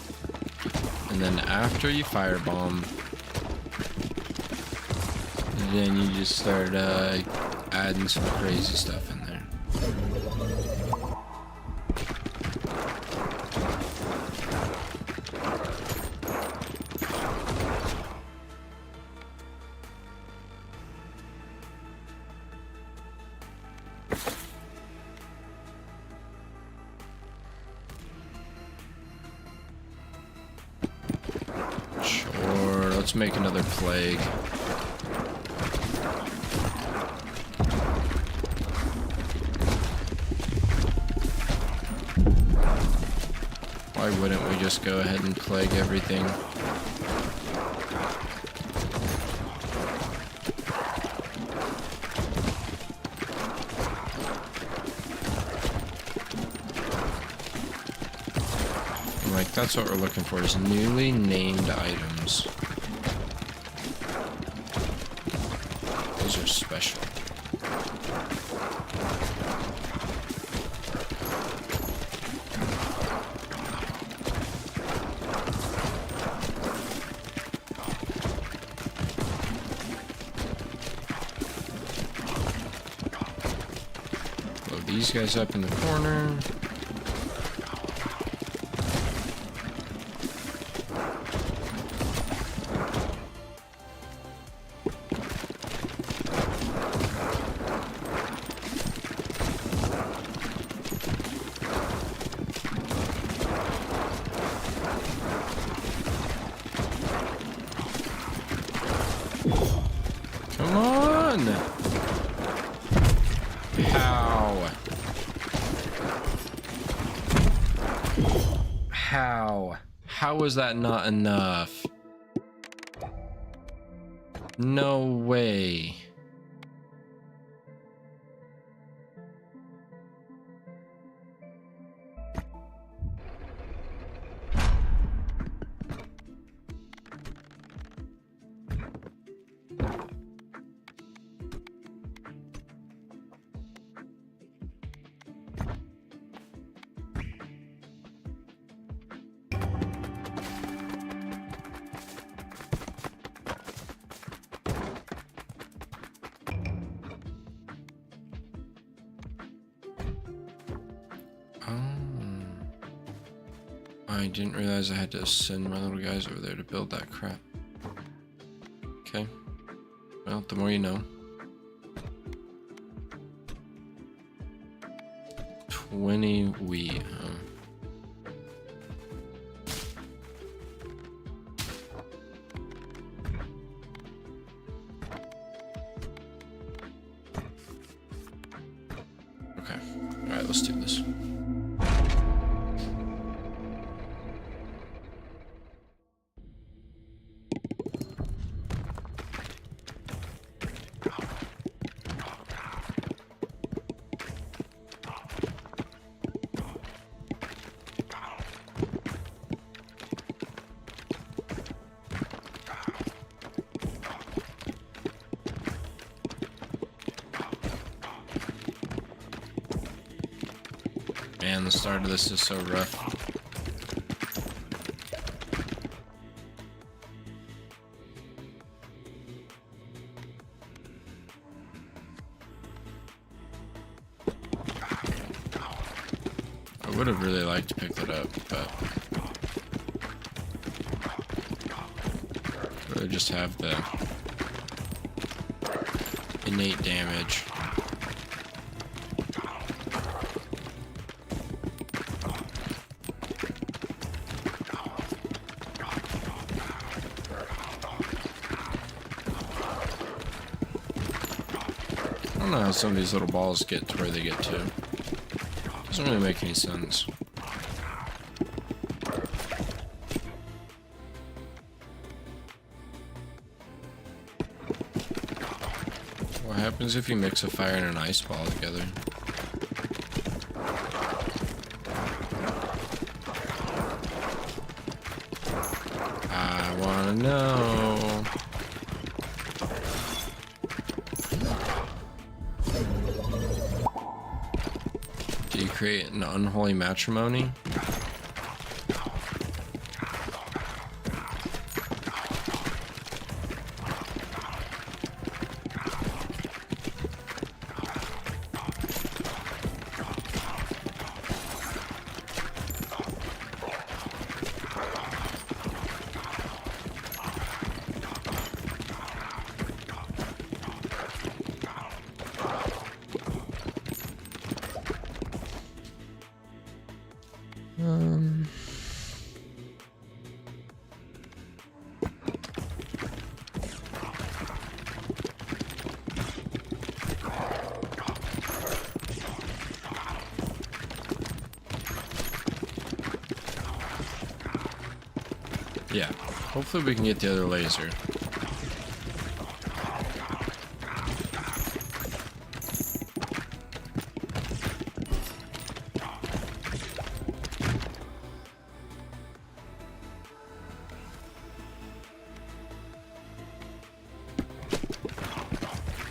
and then after you firebomb, then you just start adding some crazy stuff in there. Sure, let's make another plague. Why wouldn't we just go ahead and plague everything? Like, that's what we're looking for, is newly named items. Those are special. Load these guys up in the corner. Come on! How? How? How was that not enough? No way. I didn't realize I had to send my little guys over there to build that crap. Okay. Well, the more you know. 20 wheat, huh? Okay. Alright, let's do this. man, the start of this is so rough. I would have really liked to pick that up, but really just have the innate damage. I don't know how some of these little balls get to where they get to. Doesn't really make any sense. What happens if you mix a fire and an ice ball together? I wanna know. Do you create an unholy matrimony? Yeah, hopefully we can get the other laser.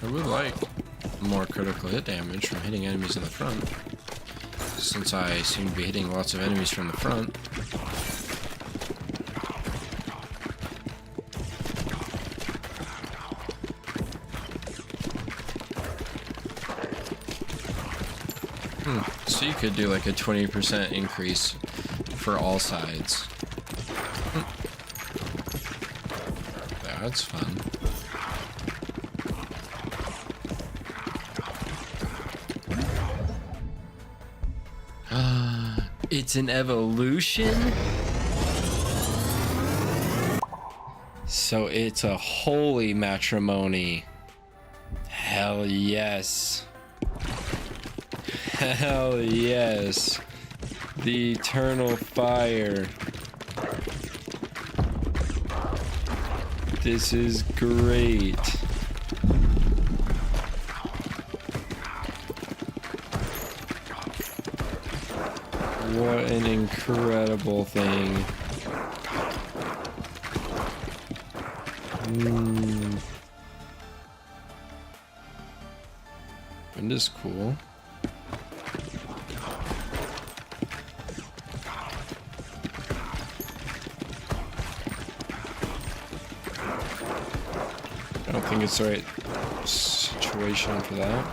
I would like more critical hit damage from hitting enemies in the front, since I seem to be hitting lots of enemies from the front. So you could do like a 20% increase for all sides. That's fun. It's an evolution? So it's a holy matrimony. Hell yes. Hell yes. The eternal fire. This is great. What an incredible thing. Wind is cool. I don't think it's the right situation for that.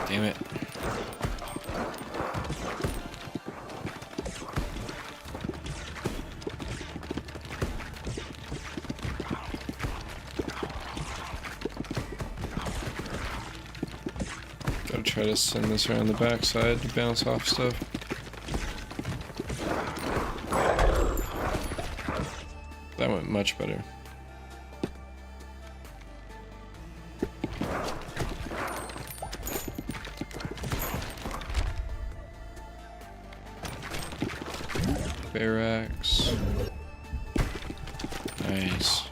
Damn it. Gotta try to send this around the backside to bounce off stuff. That went much better. Barracks. Nice.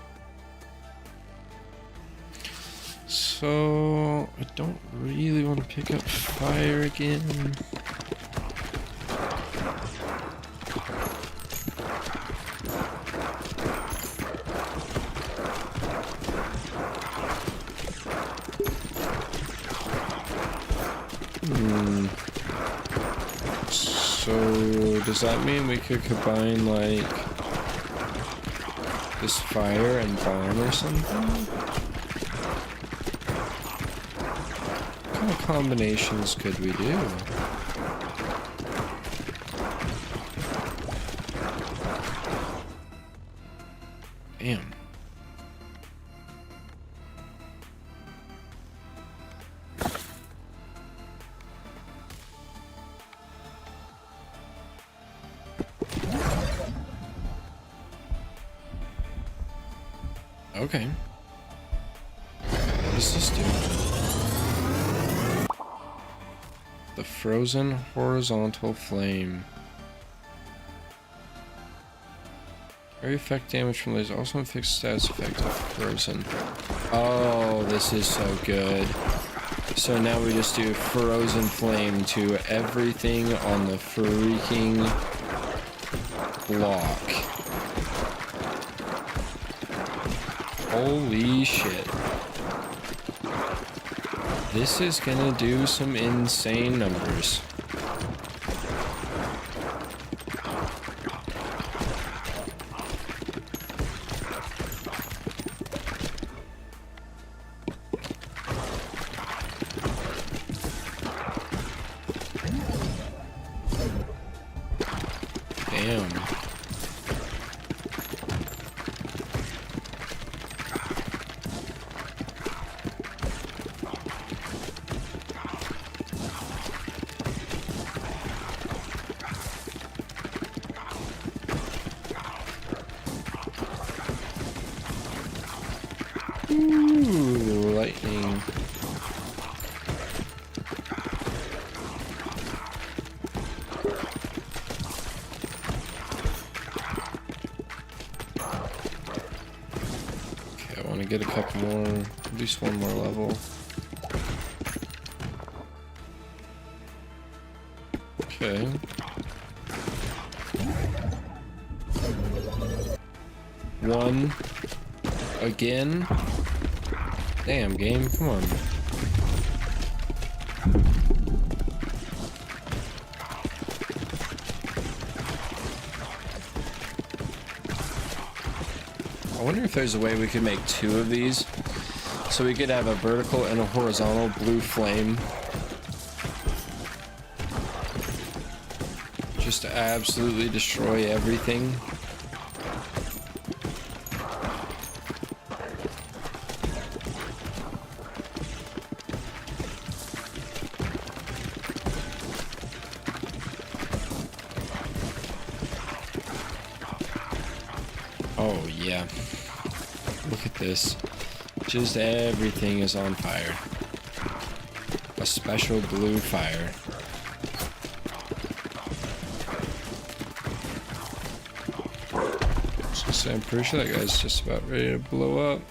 So I don't really want to pick up fire again. So does that mean we could combine like this fire and bomb or something? What kind of combinations could we do? Damn. Okay. What does this do? The frozen horizontal flame. Area effect damage from lasers also inflicts status effect of frozen. Oh, this is so good. So now we just do frozen flame to everything on the freaking block. Holy shit. This is gonna do some insane numbers. Damn. Ooh, lightning. Okay, I want to get a couple more, at least one more level. Okay. One. Again? Damn, game, come on. I wonder if there's a way we could make two of these. So we could have a vertical and a horizontal blue flame. Just to absolutely destroy everything. Oh yeah, look at this. Just everything is on fire. A special blue fire. So I'm pretty sure that guy's just about ready to blow up.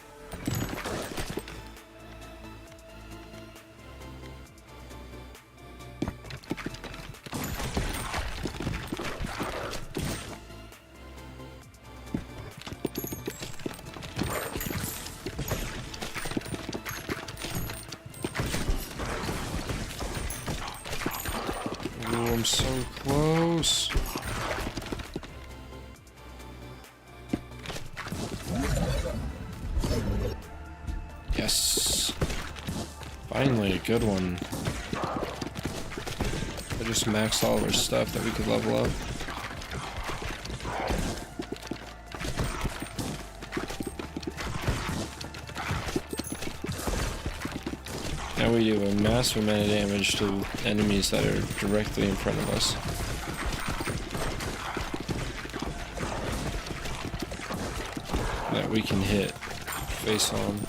Ooh, I'm so close. Yes. Finally, a good one. I just maxed all of our stuff that we could level up. Now we do a massive amount of damage to enemies that are directly in front of us. That we can hit face on.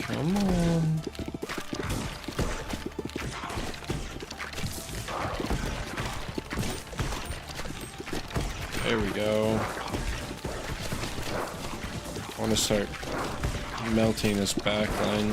Come on. There we go. I want to start melting this back line.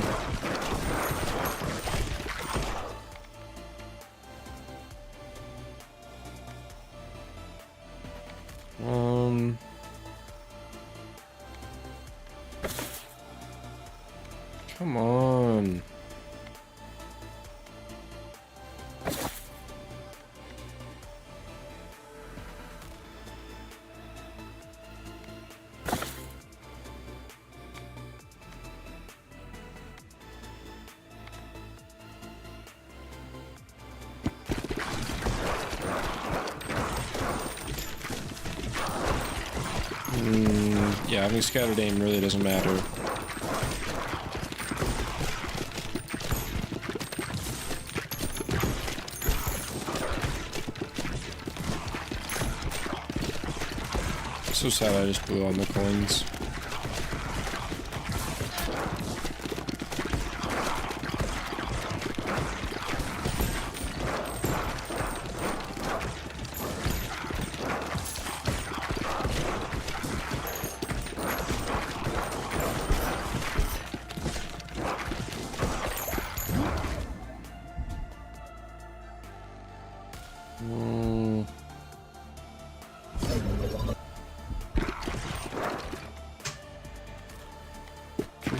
Yeah, having scattered aim really doesn't matter. So sad I just blew on the coins.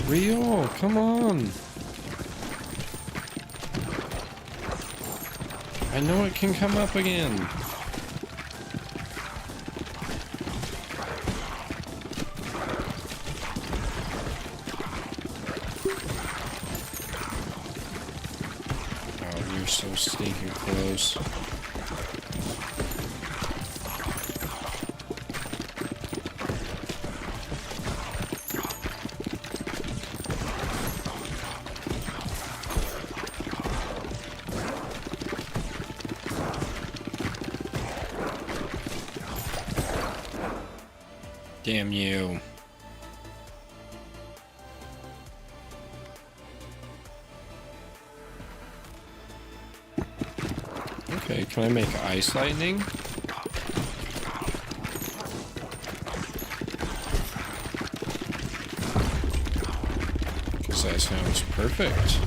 Real, come on. I know it can come up again. Oh, you're so stinking close. Damn you. Okay, can I make ice lightning? Because that sounds perfect.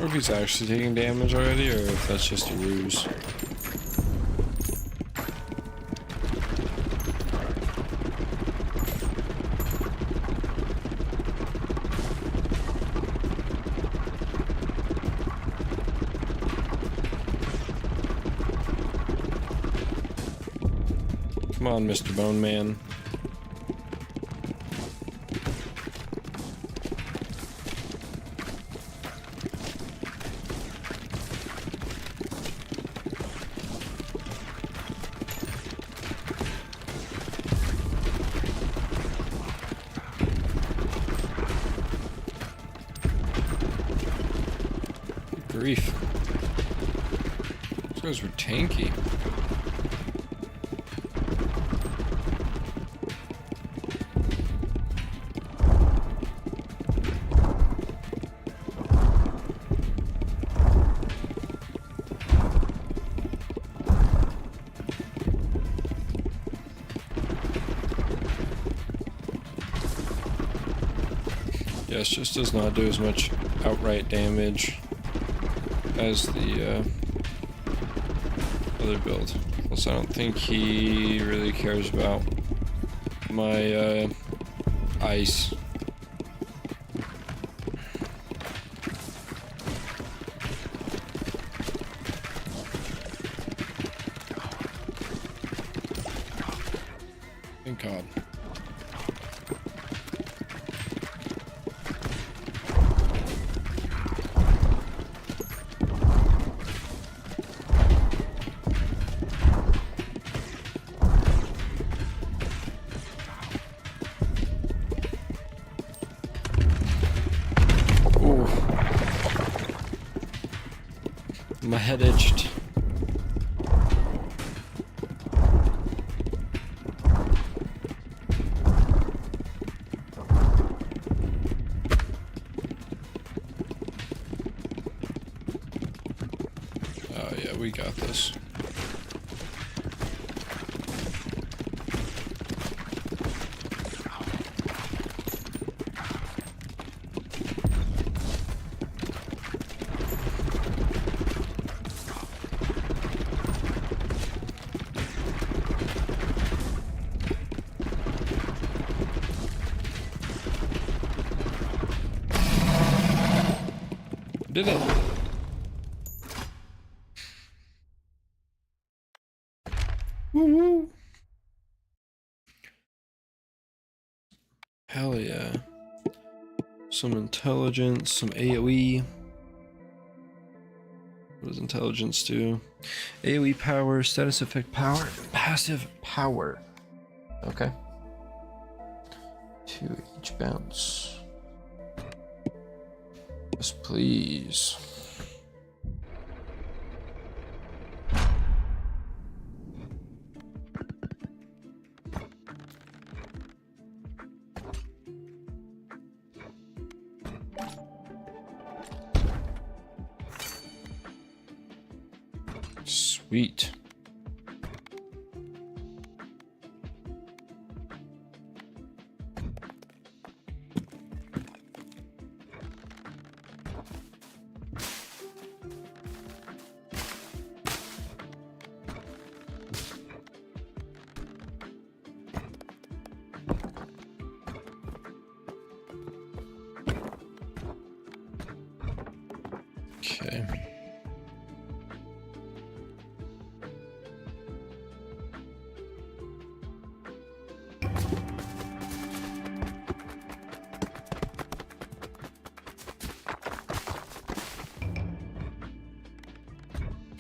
Or if he's actually taking damage already, or if that's just a ruse. Come on, Mr. Bone Man. Grief. Those guys were tanky. Yes, just does not do as much outright damage as the other build. Plus, I don't think he really cares about my ice. Thank God. My head itched. Oh yeah, we got this. Did it. Woo-woo. Hell yeah. Some intelligence, some AoE. What does intelligence do? AoE power, status effect power, passive power. Okay. 2 each bounce. Yes, please. Sweet. Okay.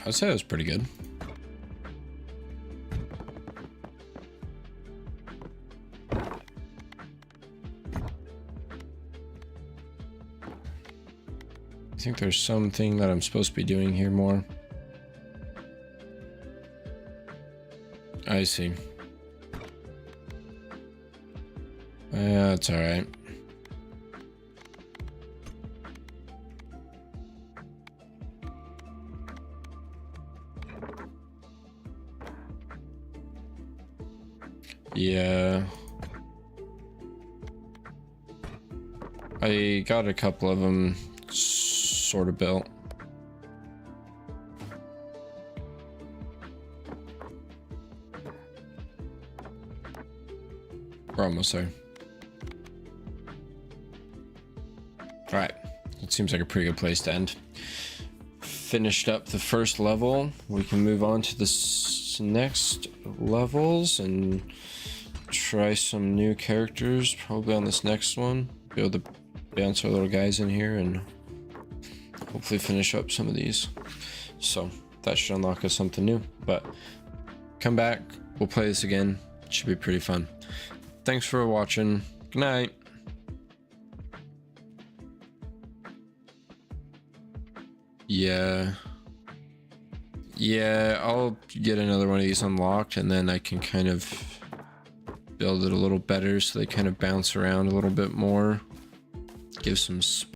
I'd say it was pretty good. I think there's something that I'm supposed to be doing here more. I see. Yeah, it's alright. Yeah. I got a couple of them sort of built. We're almost there. Alright. It seems like a pretty good place to end. Finished up the first level. We can move on to the next levels and try some new characters probably on this next one. Be able to bounce our little guys in here and hopefully finish up some of these. So that should unlock us something new. But come back, we'll play this again. It should be pretty fun. Thanks for watching. Good night. Yeah, I'll get another one of these unlocked and then I can kind of build it a little better so they kind of bounce around a little bit more. Give some